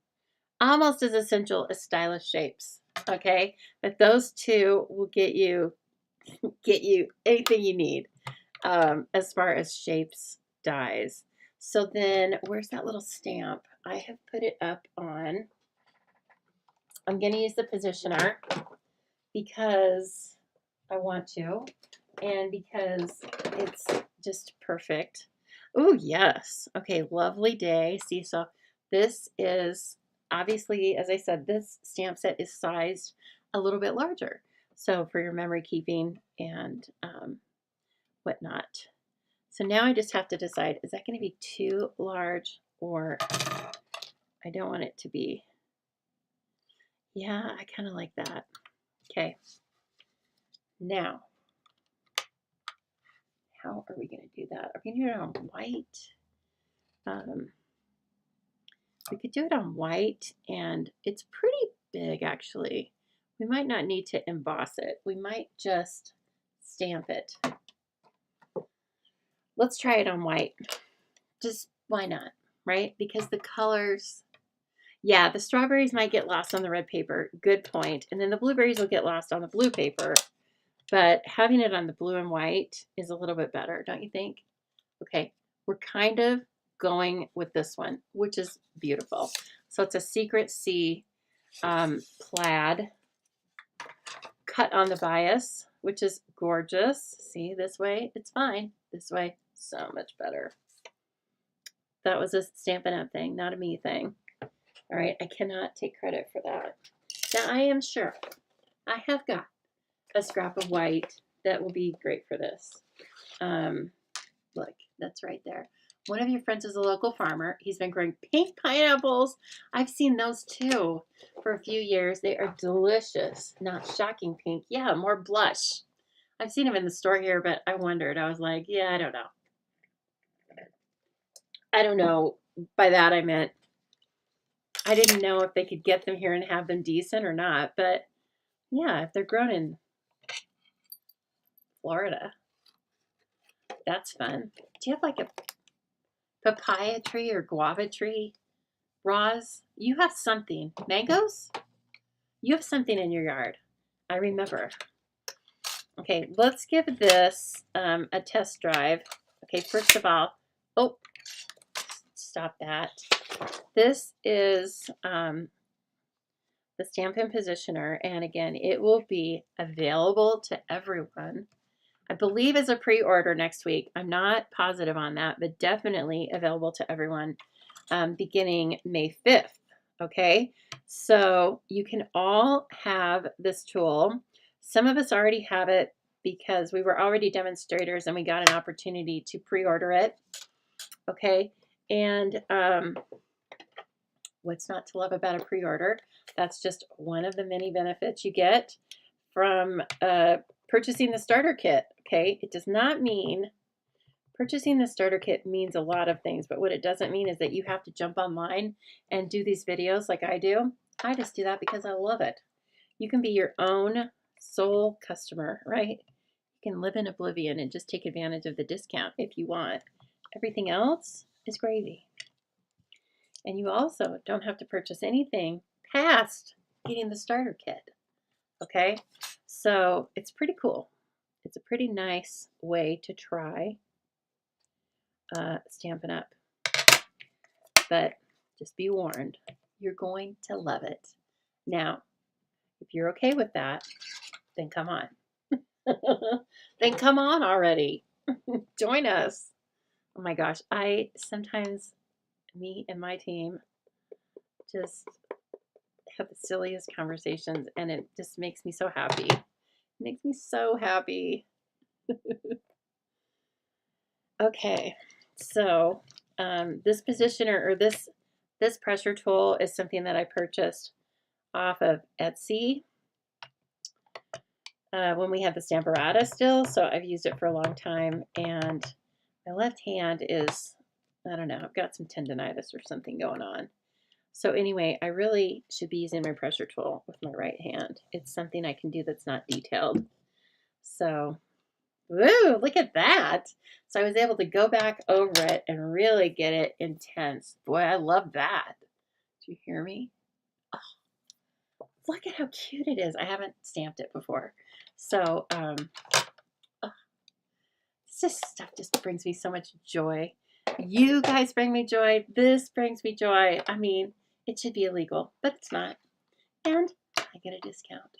Almost as essential as Stylish Shapes, okay? But those two will get you anything you need as far as shapes dies. So then where's that little stamp? I have put it up on, I'm going to use the positioner because I want to and because it's just perfect. Oh, yes. Okay, lovely day. See, so this is obviously, as I said, this stamp set is sized a little bit larger. So for your memory keeping and whatnot. So now I just have to decide, is that going to be too large, or I don't want it to be. Yeah, I kind of like that. Okay. Now, how are we going to do that? Are we going to do it on white? We could do it on white, and it's pretty big, actually. We might not need to emboss it. We might just stamp it. Let's try it on white. Just why not, right? Because the colors, yeah, the strawberries might get lost on the red paper. Good point. And then the blueberries will get lost on the blue paper. But having it on the blue and white is a little bit better, don't you think? Okay, we're kind of going with this one, which is beautiful. So it's a Secret C plaid cut on the bias, which is gorgeous. See, this way, it's fine. This way, so much better. That was a Stampin' Up thing, not a me thing. All right, I cannot take credit for that. Now, I am sure I have got a scrap of white that will be great for this. Look, that's right there. One of your friends is a local farmer. He's been growing pink pineapples. I've seen those too for a few years. They are delicious. Not shocking pink. Yeah, more blush. I've seen them in the store here, but I wondered. I was like, yeah, I don't know. I don't know. By that I meant I didn't know if they could get them here and have them decent or not. But yeah, if they're grown in Florida, that's fun. Do you have like a papaya tree or guava tree? Roz, you have something. Mangoes? You have something in your yard. I remember. Okay, let's give this a test drive. Okay, first of all, oh, stop that. This is the Stampin' Positioner, and again, it will be available to everyone. I believe as a pre-order next week. I'm not positive on that, but definitely available to everyone beginning May 5th. Okay, so you can all have this tool. Some of us already have it because we were already demonstrators and we got an opportunity to pre-order it. Okay, and what's not to love about a pre-order? That's just one of the many benefits you get from purchasing the starter kit. Okay, it does not mean purchasing the starter kit means a lot of things, but what it doesn't mean is that you have to jump online and do these videos like I do. I just do that because I love it. You can be your own sole customer, right? You can live in oblivion and just take advantage of the discount if you want. Everything else is gravy. And you also don't have to purchase anything past getting the starter kit. Okay, so it's pretty cool. It's a pretty nice way to try Stampin' Up. But just be warned, you're going to love it. Now, if you're okay with that, then come on. Then come on already. Join us. Oh my gosh, I sometimes, me and my team, just have the silliest conversations, and it just makes me so happy. It makes me so happy. Okay, so this positioner, or this pressure tool, is something that I purchased off of Etsy when we had the Stamperata still, so I've used it for a long time, and my left hand is, I don't know, I've got some tendonitis or something going on. So anyway, I really should be using my pressure tool with my right hand. It's something I can do that's not detailed. So, woo, look at that. So I was able to go back over it and really get it intense. Boy, I love that. Do you hear me? Oh, look at how cute it is. I haven't stamped it before. So, this stuff just brings me so much joy. You guys bring me joy. This brings me joy. I mean, it should be illegal, but it's not. And I get a discount.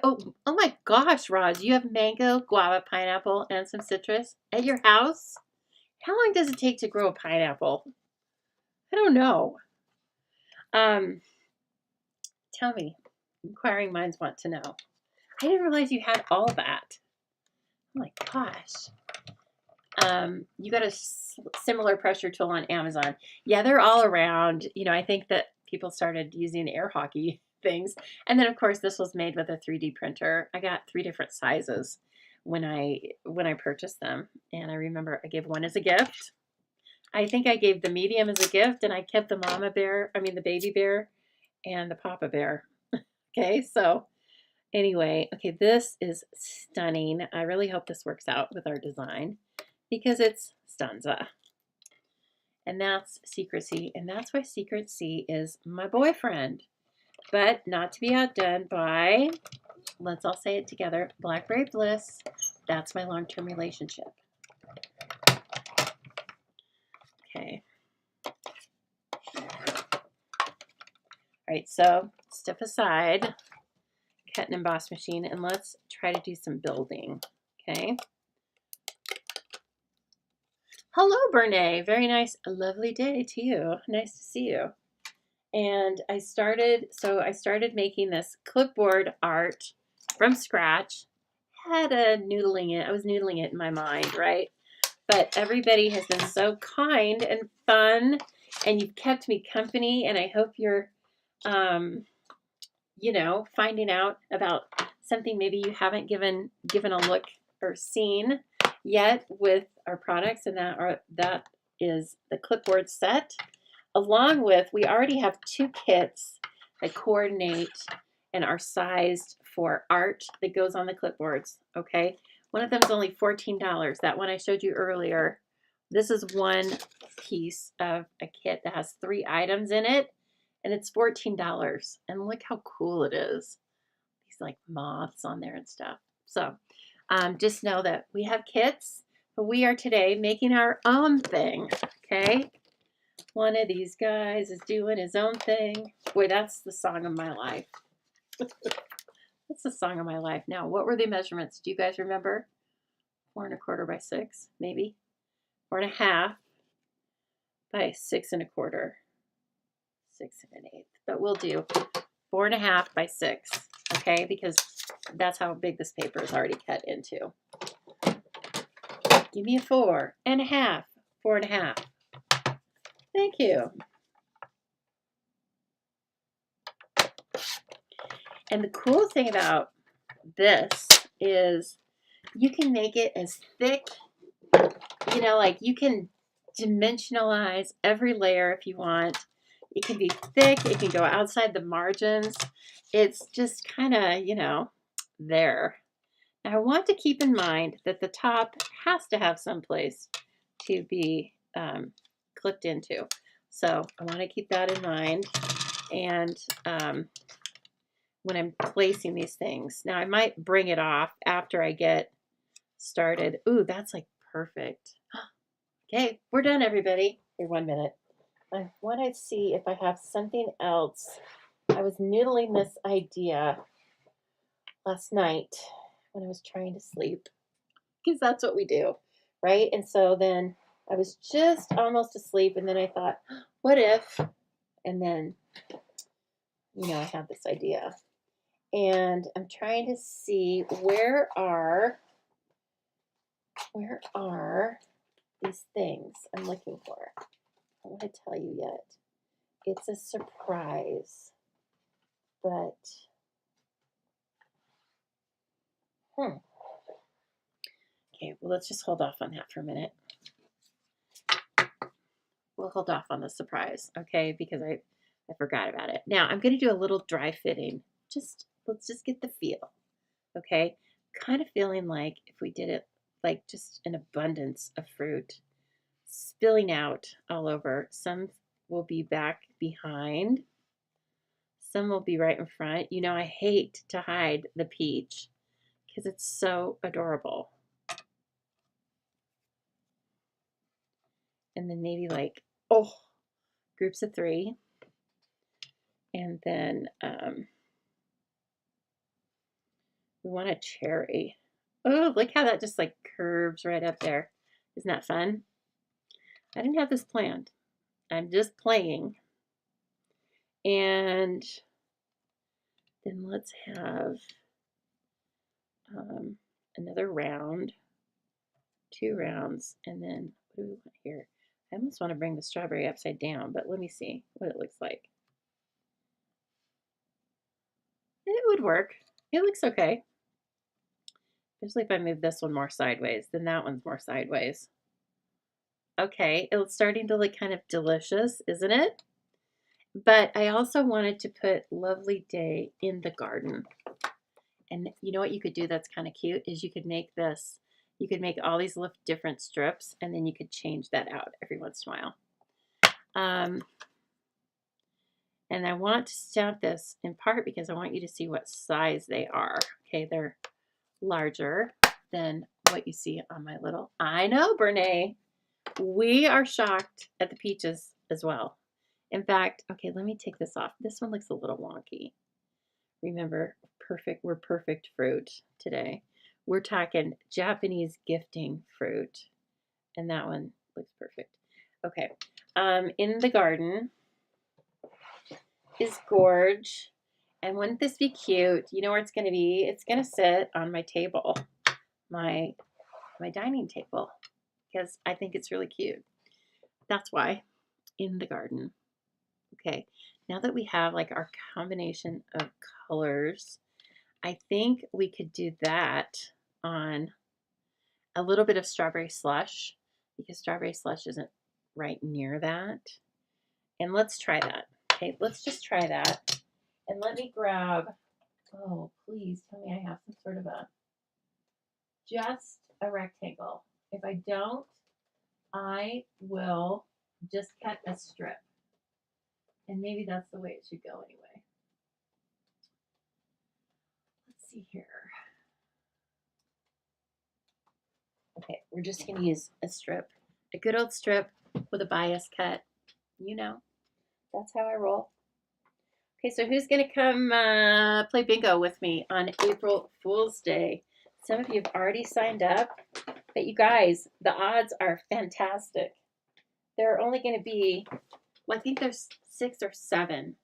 Oh my gosh, Roz, you have mango, guava, pineapple, and some citrus at your house? How long does it take to grow a pineapple? I don't know. Tell me. Inquiring minds want to know. I didn't realize you had all that. Oh my gosh. You got a similar pressure tool on Amazon. Yeah, they're all around. You know, I think that people started using air hockey things. And then of course this was made with a 3D printer. I got 3 different sizes when I purchased them. And I remember I gave one as a gift. I think I gave the medium as a gift, and I kept the the baby bear and the papa bear. Okay, so anyway, okay, this is stunning. I really hope this works out with our design because it's stanza. And that's Secrecy, and that's why Secrecy is my boyfriend. But not to be outdone by, let's all say it together, Blackberry Bliss. That's my long-term relationship. Okay. All right, so step aside, cut and emboss machine, and let's try to do some building, okay? Hello, Bernay. Very nice, a lovely day to you. Nice to see you. And I started making this clipboard art from scratch. I was noodling it in my mind, right? But everybody has been so kind and fun, and you've kept me company, and I hope you're you know, finding out about something maybe you haven't given a look or seen yet with our products, and that is the clipboard set, along with, we already have 2 kits that coordinate and are sized for art that goes on the clipboards, okay? One of them is only $14. That one I showed you earlier. This is one piece of a kit that has 3 items in it, and it's $14. And look how cool it is. These like moths on there and stuff. So just know that we have kits, but we are today making our own thing, okay? One of these guys is doing his own thing. Boy, that's the song of my life. That's the song of my life. Now, what were the measurements? Do you guys remember? 4 1/4 by 6, maybe. 4 1/2 by 6 1/4. 6 1/8. But we'll do 4 1/2 by 6, okay? Because that's how big this paper is already cut into. Give me a 4 1/2. 4 1/2. Thank you. And the cool thing about this is you can make it as thick, you know, like you can dimensionalize every layer if you want. It can be thick, it can go outside the margins. It's just kind of, you know, there. Now I want to keep in mind that the top has to have some place to be clipped into. So I want to keep that in mind. And when I'm placing these things. Now I might bring it off after I get started. Ooh, that's like perfect. Okay, we're done, everybody. Here, 1 minute. I want to see if I have something else. I was noodling this idea last night when I was trying to sleep, because that's what we do, right? And so then I was just almost asleep, and then I thought, what if? And then, you know, I had this idea. And I'm trying to see where are these things I'm looking for. I don't want to tell you yet. It's a surprise, but okay, well, let's just hold off on that for a minute. We'll hold off on the surprise, okay, because I forgot about it. Now I'm going to do a little dry fitting. Let's just get the feel, okay? Kind of feeling like if we did it like just an abundance of fruit spilling out all over. Some will be back behind. Some will be right in front. You know, I hate to hide the peach because it's so adorable. And then maybe like, oh, groups of 3. And then we want a cherry. Oh, look how that just like curves right up there. Isn't that fun? I didn't have this planned. I'm just playing. And then let's have another round. 2 rounds, and then what do we want here? I almost want to bring the strawberry upside down, but let me see what it looks like. It would work. It looks okay. Especially if I move this one more sideways, then that one's more sideways. Okay, it's starting to look kind of delicious, isn't it? But I also wanted to put Lovely Day in the garden. And you know what you could do that's kind of cute is you could make this, you could make all these little different strips, and then you could change that out every once in a while. And I want to stamp this in part because I want you to see what size they are. Okay, they're larger than what you see on my little, I know, Brene, we are shocked at the peaches as well. In fact, okay, let me take this off. This one looks a little wonky. Remember, we're perfect fruit today. We're talking Japanese gifting fruit. And that one looks perfect. Okay, in the garden is Gorge. And wouldn't this be cute? You know where it's going to be? It's going to sit on my table, my dining table, because I think it's really cute. That's why, in the garden. Okay, now that we have like our combination of colors, I think we could do that on a little bit of strawberry slush, because strawberry slush isn't right near that. And let's try that. Okay, let's just try that. And let me grab, oh, please tell me I have some sort of just a rectangle. If I don't, I will just cut a strip. And maybe that's the way it should go anyway. Let's see here. Okay, we're just going to use a strip, a good old strip with a bias cut. You know, that's how I roll. Okay, so who's going to come play bingo with me on April Fool's Day? Some of you have already signed up, but you guys, the odds are fantastic. There are only going to be, well, I think there's 6 or 7,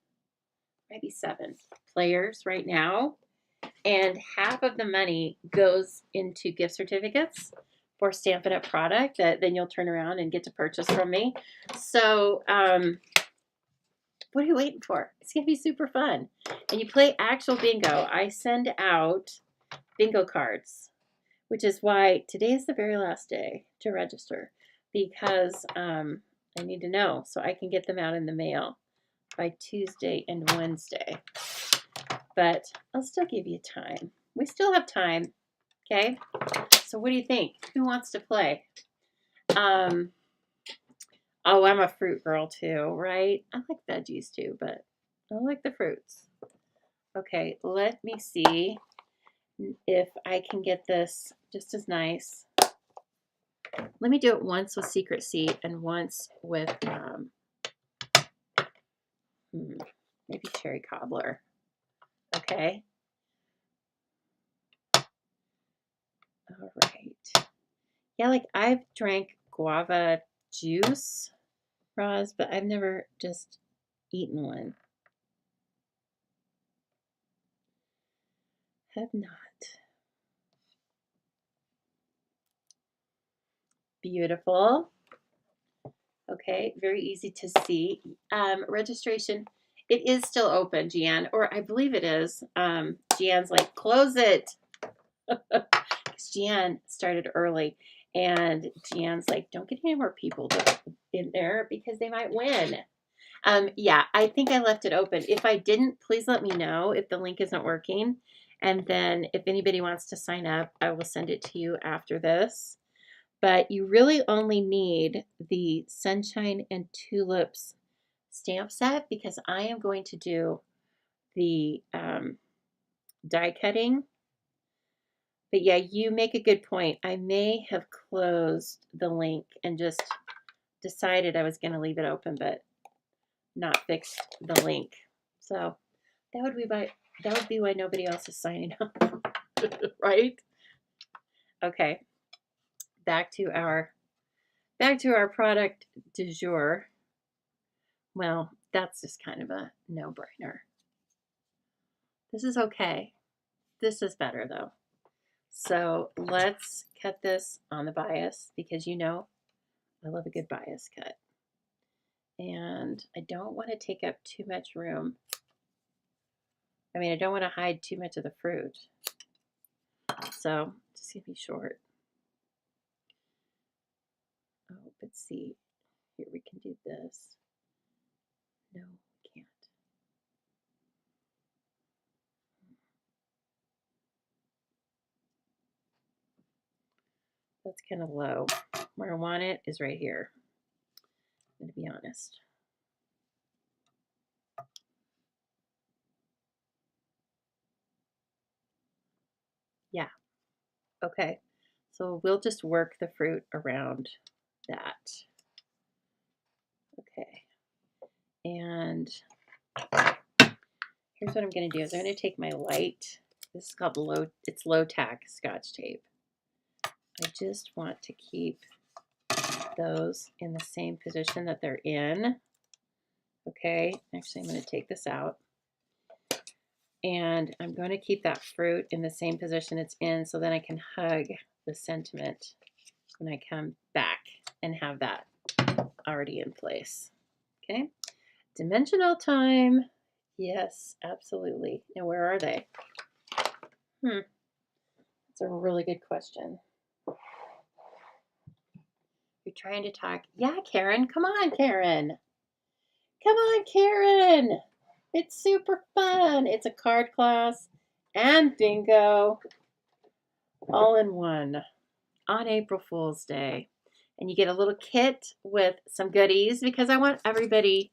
maybe 7 players right now, and half of the money goes into gift certificates for Stampin' Up! Product that then you'll turn around and get to purchase from me. So, what are you waiting for? It's going to be super fun. And you play actual bingo. I send out bingo cards, which is why today is the very last day to register, because I need to know so I can get them out in the mail by Tuesday and Wednesday. But I'll still give you time. We still have time. Okay? So what do you think? Who wants to play? Oh, I'm a fruit girl too, right? I like veggies too, but I like the fruits. Okay, let me see if I can get this just as nice. Let me do it once with Secret Seat and once with maybe Cherry Cobbler. Okay. All right. Yeah, like I've drank guava juice, Roz, but I've never just eaten one. Have not. Beautiful. Okay, very easy to see. Registration, it is still open, Gian, or I believe it is. Gian's like, close it. Gian started early, and Gian's like, don't get any more people in there because they might win. Yeah, I think I left it open. If I didn't, please let me know if the link isn't working. And then if anybody wants to sign up, I will send it to you after this. But you really only need the Sunshine and Tulips stamp set because I am going to do the die cutting. But yeah, you make a good point. I may have closed the link and just decided I was going to leave it open, but not fix the link. So that would be why nobody else is signing up, right? Okay, back to our product du jour. Well, that's just kind of a no-brainer. This is okay. This is better though. So let's cut this on the bias because you know I love a good bias cut. And I don't want to take up too much room. I mean, I don't want to hide too much of the fruit. So just gonna be short. Oh, but see, here we can do this. No, we can't. That's kind of low. Where I want it is right here. I'm going to be honest. Yeah. Okay. So we'll just work the fruit around that. Okay. And here's what I'm going to do is I'm going to take my light. This is called low tack Scotch tape. I just want to keep those in the same position that they're in. Okay. Actually, I'm going to take this out. And I'm going to keep that fruit in the same position it's in so then I can hug the sentiment when I come back and have that already in place. Okay, dimensional time. Yes, absolutely. Now, where are they? That's a really good question. You're trying to talk. Yeah, Karen. Come on, Karen. Come on, Karen. It's super fun. It's a card class and bingo all in one on April Fool's Day. And you get a little kit with some goodies because I want everybody,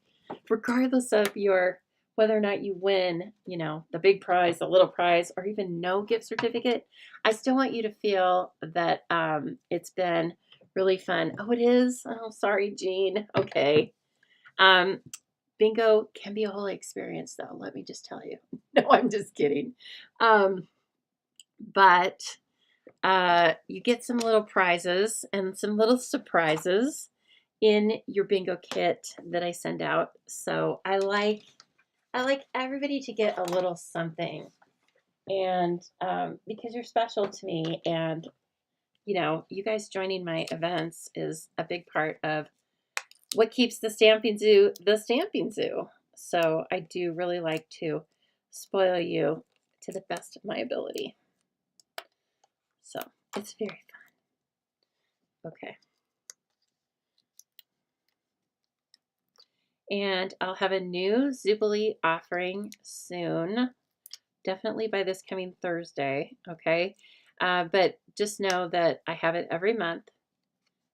regardless of your whether or not you win, you know, the big prize, the little prize, or even no gift certificate, I still want you to feel that it's been really fun. Oh, it is? Oh, sorry, Jean. Okay. Bingo can be a whole experience, though. Let me just tell you. No, I'm just kidding. But you get some little prizes and some little surprises in your bingo kit that I send out. So I like everybody to get a little something, and because you're special to me, and you know, you guys joining my events is a big part of what keeps the Stampin' Zoo the Stampin' Zoo. So I do really like to spoil you to the best of my ability. So it's very fun. Okay. And I'll have a new Zoobilee offering soon, definitely by this coming Thursday, okay? But just know that I have it every month,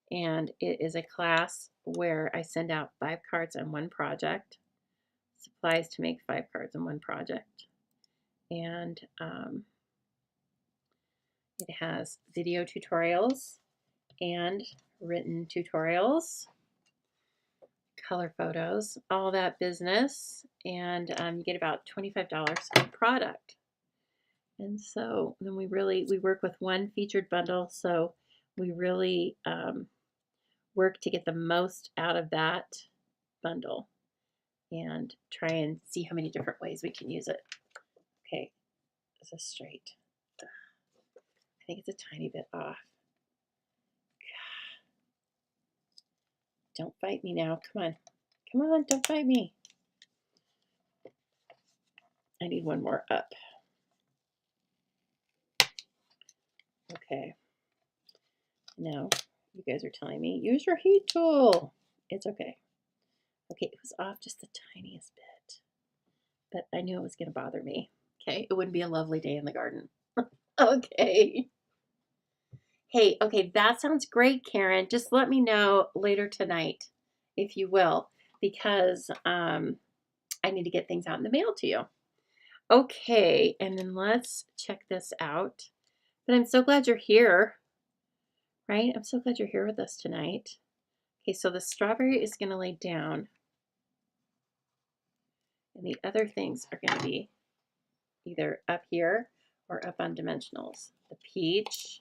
and it is a class where I send out 5 cards on one project, supplies to make 5 cards on one project, and it has video tutorials and written tutorials, color photos, all that business, and you get about $25 a product. And so then we work with one featured bundle, so we really work to get the most out of that bundle and try and see how many different ways we can use it. Okay, is this straight? I think it's a tiny bit off. Don't fight me now. Come on. Come on, don't fight me. I need one more up. Okay. Now, you guys are telling me, use your heat tool. It's okay. Okay, it was off just the tiniest bit, but I knew it was going to bother me. Okay, it wouldn't be a lovely day in the garden. Okay. Hey, okay, that sounds great, Karen. Just let me know later tonight, if you will, because I need to get things out in the mail to you. Okay, and then let's check this out. But I'm so glad you're here, right? I'm so glad you're here with us tonight. Okay, so the strawberry is going to lay down. And the other things are going to be either up here or up on dimensionals. The peach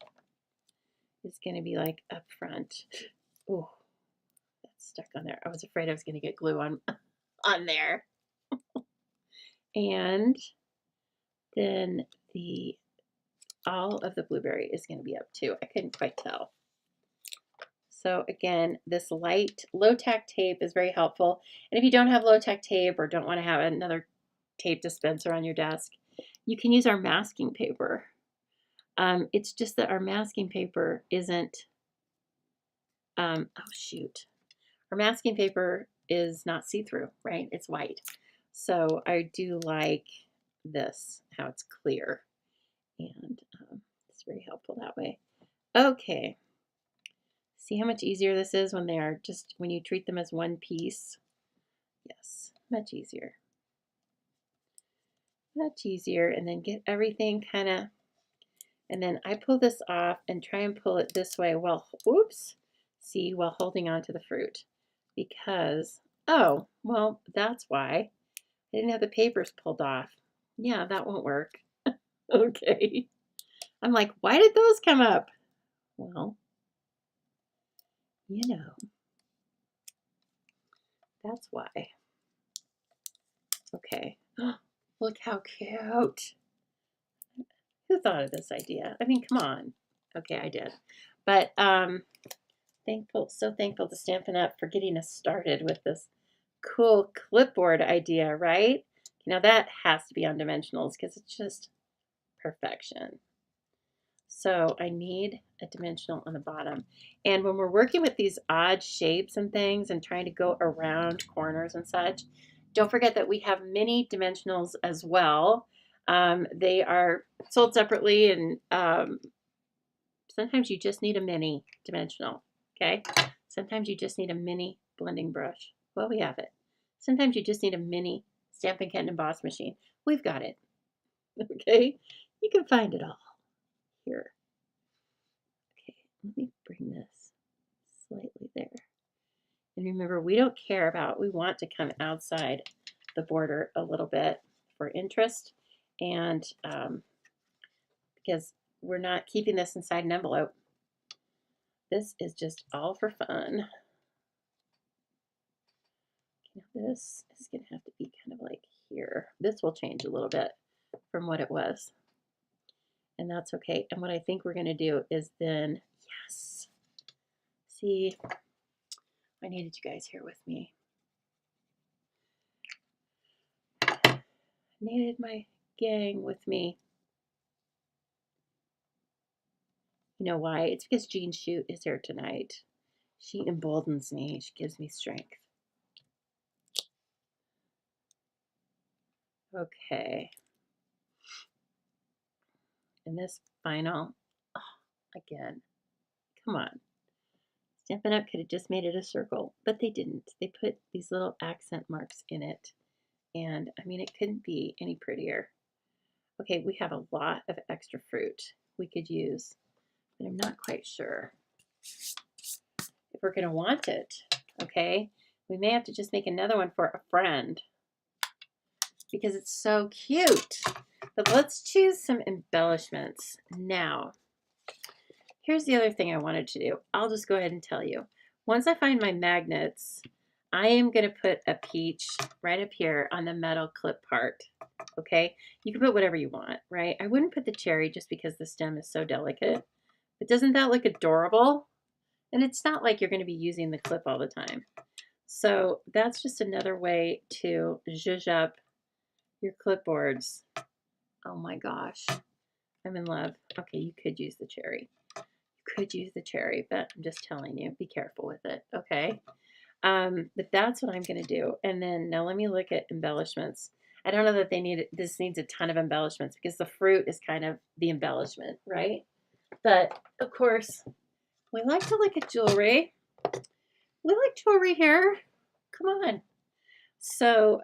is going to be like up front. Oh, that's stuck on there. I was afraid I was going to get glue on there. And then the all of the blueberry is going to be up too. I couldn't quite tell. So again, this light low-tack tape is very helpful. And if you don't have low-tack tape or don't want to have another tape dispenser on your desk, you can use our masking paper. It's just that our masking paper isn't, oh shoot. Our masking paper is not see-through, right? It's white. So I do like this, how it's clear. And it's very helpful that way. Okay. See how much easier this is when they are just, when you treat them as one piece? Yes, much easier. Much easier. And then get everything kind of, and then I pull this off and try and pull it this way while, oops, see, while holding on to the fruit. Because, oh, well, that's why. I didn't have the papers pulled off. Yeah, that won't work. Okay. I'm like, why did those come up? Well, you know, that's why. Okay. Look how cute. Who thought of this idea? I mean, come on. Okay, I did. But thankful, so thankful to Stampin' Up! For getting us started with this cool clipboard idea, right? Now that has to be on dimensionals because it's just perfection. So I need a dimensional on the bottom. And when we're working with these odd shapes and things and trying to go around corners and such, don't forget that we have mini dimensionals as well. They are sold separately, and sometimes you just need a mini dimensional, okay? Sometimes you just need a mini blending brush. Well, we have it. Sometimes you just need a mini Stampin' Kit and Emboss machine. We've got it, okay? You can find it all here. Okay, let me bring this slightly there. And remember, we don't care about, we want to come outside the border a little bit for interest, and because we're not keeping this inside an envelope. This is just all for fun. Now this is going to have to be kind of like here. This will change a little bit from what it was. And that's okay. And what I think we're going to do is then, yes, see, I needed you guys here with me. I needed my gang with me. You know why? It's because Jean Shoot is here tonight. She emboldens me. She gives me strength. Okay. And this final, oh, again, come on. Stampin' Up! Could have just made it a circle, but they didn't. They put these little accent marks in it. And I mean, it couldn't be any prettier. Okay, we have a lot of extra fruit we could use, but I'm not quite sure if we're going to want it. Okay, we may have to just make another one for a friend because it's so cute. But let's choose some embellishments now. Here's the other thing I wanted to do. I'll just go ahead and tell you. Once I find my magnets, I am going to put a peach right up here on the metal clip part. Okay, you can put whatever you want, right? I wouldn't put the cherry just because the stem is so delicate. But doesn't that look adorable? And it's not like you're going to be using the clip all the time. So that's just another way to zhuzh up your clipboards. Oh my gosh, I'm in love. Okay, you could use the cherry. You could use the cherry, but I'm just telling you, be careful with it, okay? But that's what I'm going to do. And then now let me look at embellishments. I don't know that this needs a ton of embellishments because the fruit is kind of the embellishment, right? But of course, we like to look at jewelry. We like jewelry here. Come on. So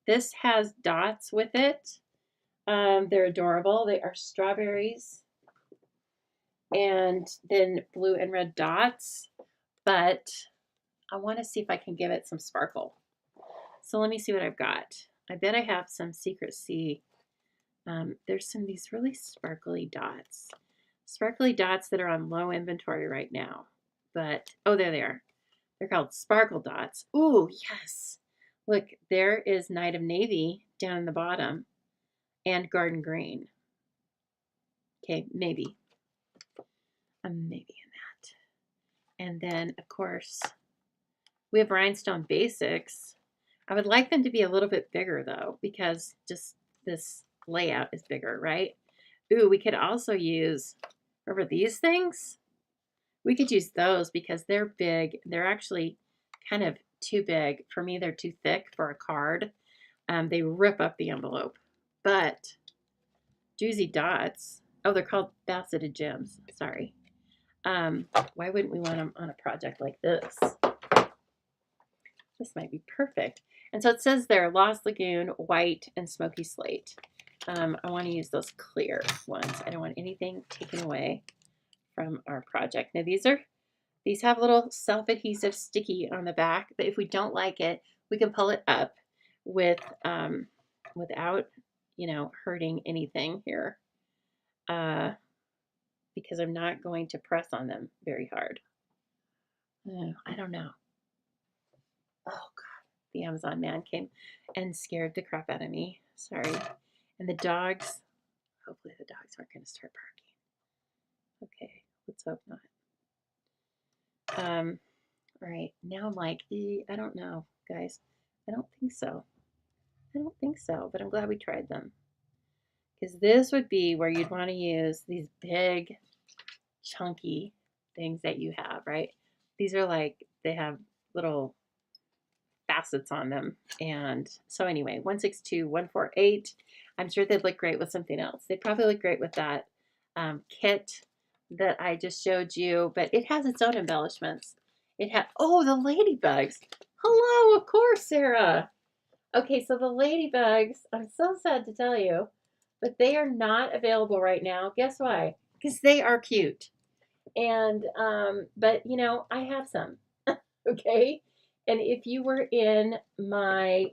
this has dots with it. They're adorable. They are strawberries and then blue and red dots. But I want to see if I can give it some sparkle. So let me see what I've got. I bet I have some Secret Sea. There's some of these really sparkly dots. Sparkly dots that are on low inventory right now. But, oh, there they are. They're called sparkle dots. Ooh, yes. Look, there is Night of Navy down in the bottom and Garden Green. Okay, maybe. Maybe in that. And then, of course, we have rhinestone basics. I would like them to be a little bit bigger, though, because just this layout is bigger, right? Ooh, we could also use, remember these things? We could use those because they're big. They're actually kind of too big. For me, they're too thick for a card. They rip up the envelope. But Juicy Dots, oh, they're called faceted gems. Sorry. Why wouldn't we want them on a project like this? This might be perfect. And so it says there, Lost Lagoon, white, and smoky slate. I want to use those clear ones. I don't want anything taken away from our project. Now these have little self-adhesive sticky on the back, but if we don't like it, we can pull it up with without, hurting anything here. Because I'm not going to press on them very hard. I don't know. Oh God, the Amazon man came and scared the crap out of me. Sorry. And the dogs, hopefully the dogs aren't going to start barking. Okay, let's hope not. All right, now I'm like, I don't know, guys. I don't think so. I don't think so, but I'm glad we tried them. Because this would be where you'd want to use these big, chunky things that you have, right? These are like, they have little facets on them. And so anyway, 162, 148. I'm sure they'd look great with something else. They'd probably look great with that kit that I just showed you, but it has its own embellishments. It had, oh, the ladybugs. Hello, of course, Sarah. Okay, so the ladybugs, I'm so sad to tell you, but they are not available right now. Guess why? Because they are cute. And, but I have some, okay? And if you were in my,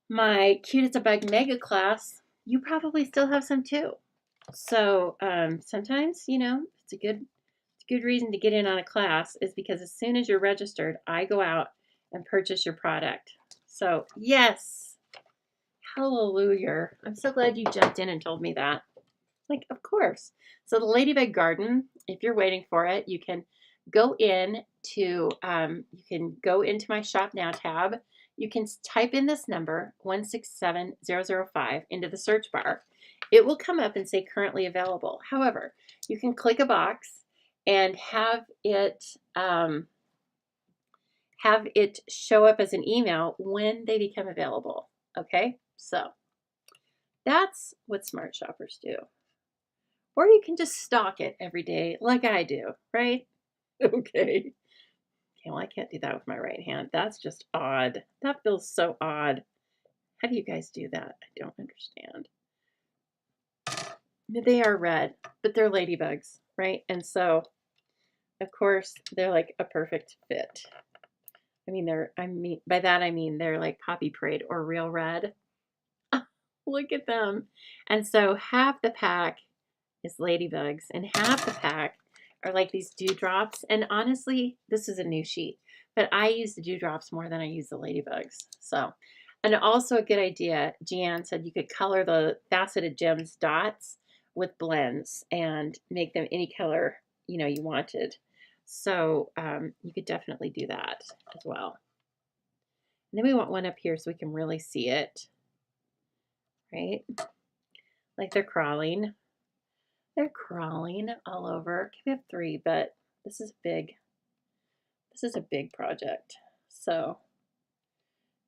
my Cute as a Bug mega class, you probably still have some too. So, sometimes, it's a good reason to get in on a class is because as soon as you're registered, I go out and purchase your product. So, yes, hallelujah. I'm so glad you jumped in and told me that. Like, of course. So the Ladybug Garden, if you're waiting for it, you can go into my Shop Now tab. You can type in this number, 167005, into the search bar. It will come up and say currently available. However, you can click a box and have it show up as an email when they become available. Okay, so that's what smart shoppers do. Or you can just stock it every day like I do, right? Okay. Well, I can't do that with my right hand. That's just odd. That feels so odd. How do you guys do that? I don't understand. They are red, but they're ladybugs, right? And so, of course, they're like a perfect fit. By that I mean they're like Poppy Parade or real red. Look at them. And so half the pack is ladybugs and half the pack are like these dewdrops. And honestly, this is a new sheet, but I use the dewdrops more than I use the ladybugs. So, and also a good idea, Jeanne said you could color the faceted gems dots with blends and make them any color you wanted. So you could definitely do that as well. And then we want one up here so we can really see it, right? Like they're crawling. They're crawling all over. Okay, we have 3, but this is big. This is a big project. So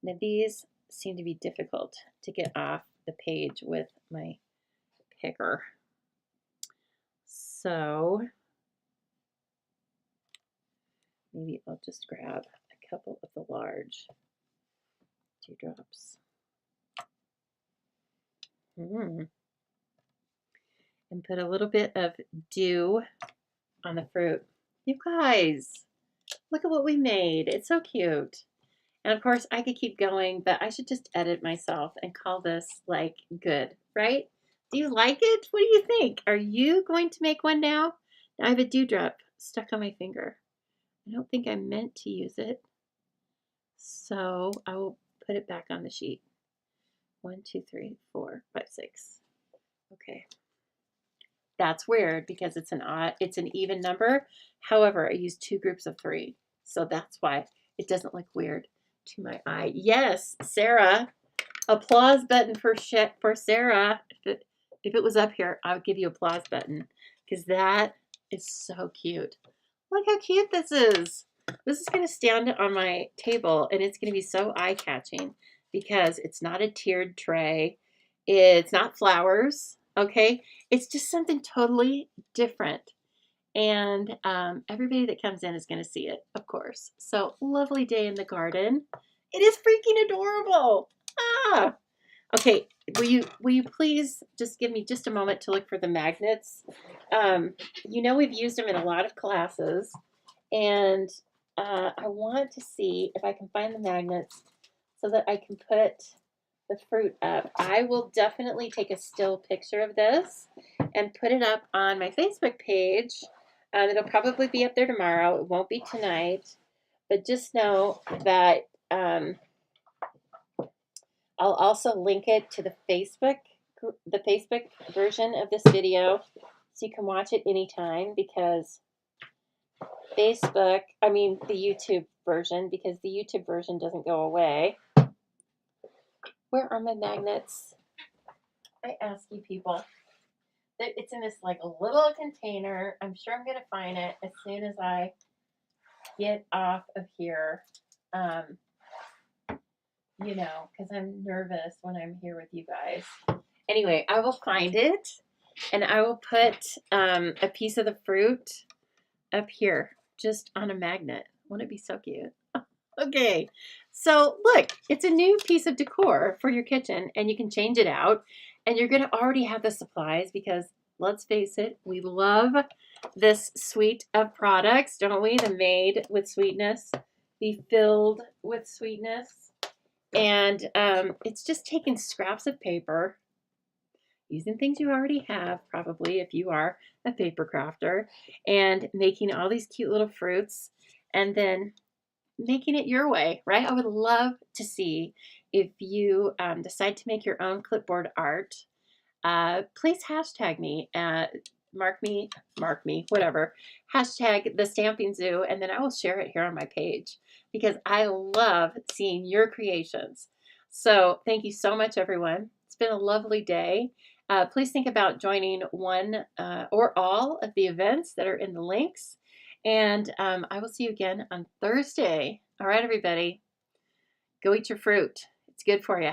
now these seem to be difficult to get off the page with my picker. So maybe I'll just grab a couple of the large dewdrops. And put a little bit of dew on the fruit. You guys, look at what we made. It's so cute. And of course, I could keep going, but I should just edit myself and call this like good, right? Do you like it? What do you think? Are you going to make one now? I have a dewdrop stuck on my finger. I don't think I meant to use it. So I will put it back on the sheet. 1, 2, 3, 4, 5, 6. Okay. That's weird because it's an even number. However, I used 2 groups of 3. So that's why it doesn't look weird to my eye. Yes, Sarah. Applause button for Sarah. If it was up here, I would give you applause button because that is so cute. Look how cute this is. This is going to stand on my table and it's going to be so eye-catching because it's not a tiered tray. It's not flowers, okay? It's just something totally different. And everybody that comes in is going to see it, of course. So, lovely day in the garden. It is freaking adorable. Ah! Okay, will you please just give me just a moment to look for the magnets? You know we've used them in a lot of classes, and I want to see if I can find the magnets so that I can put the fruit up. I will definitely take a still picture of this and put it up on my Facebook page. It'll probably be up there tomorrow. It won't be tonight, but just know that I'll also link it to the Facebook version of this video so you can watch it anytime because the YouTube version, because the YouTube version doesn't go away. Where are my magnets? I ask you people. It's in this like a little container. I'm sure I'm going to find it as soon as I get off of here. You know, because I'm nervous when I'm here with you guys. Anyway, I will find it and I will put a piece of the fruit up here just on a magnet. Wouldn't it be so cute? Okay, so look, it's a new piece of decor for your kitchen and you can change it out and you're going to already have the supplies because let's face it, we love this suite of products, don't we? The made with sweetness, the filled with sweetness. And it's just taking scraps of paper, using things you already have, probably if you are a paper crafter, and making all these cute little fruits, and then making it your way, right? I would love to see if you decide to make your own clipboard art. Please hashtag me, mark me, whatever. Hashtag the Stamping Zoo, and then I will share it here on my page because I love seeing your creations. So thank you so much, everyone. It's been a lovely day. Please think about joining one or all of the events that are in the links. And I will see you again on Thursday. All right, everybody. Go eat your fruit. It's good for you.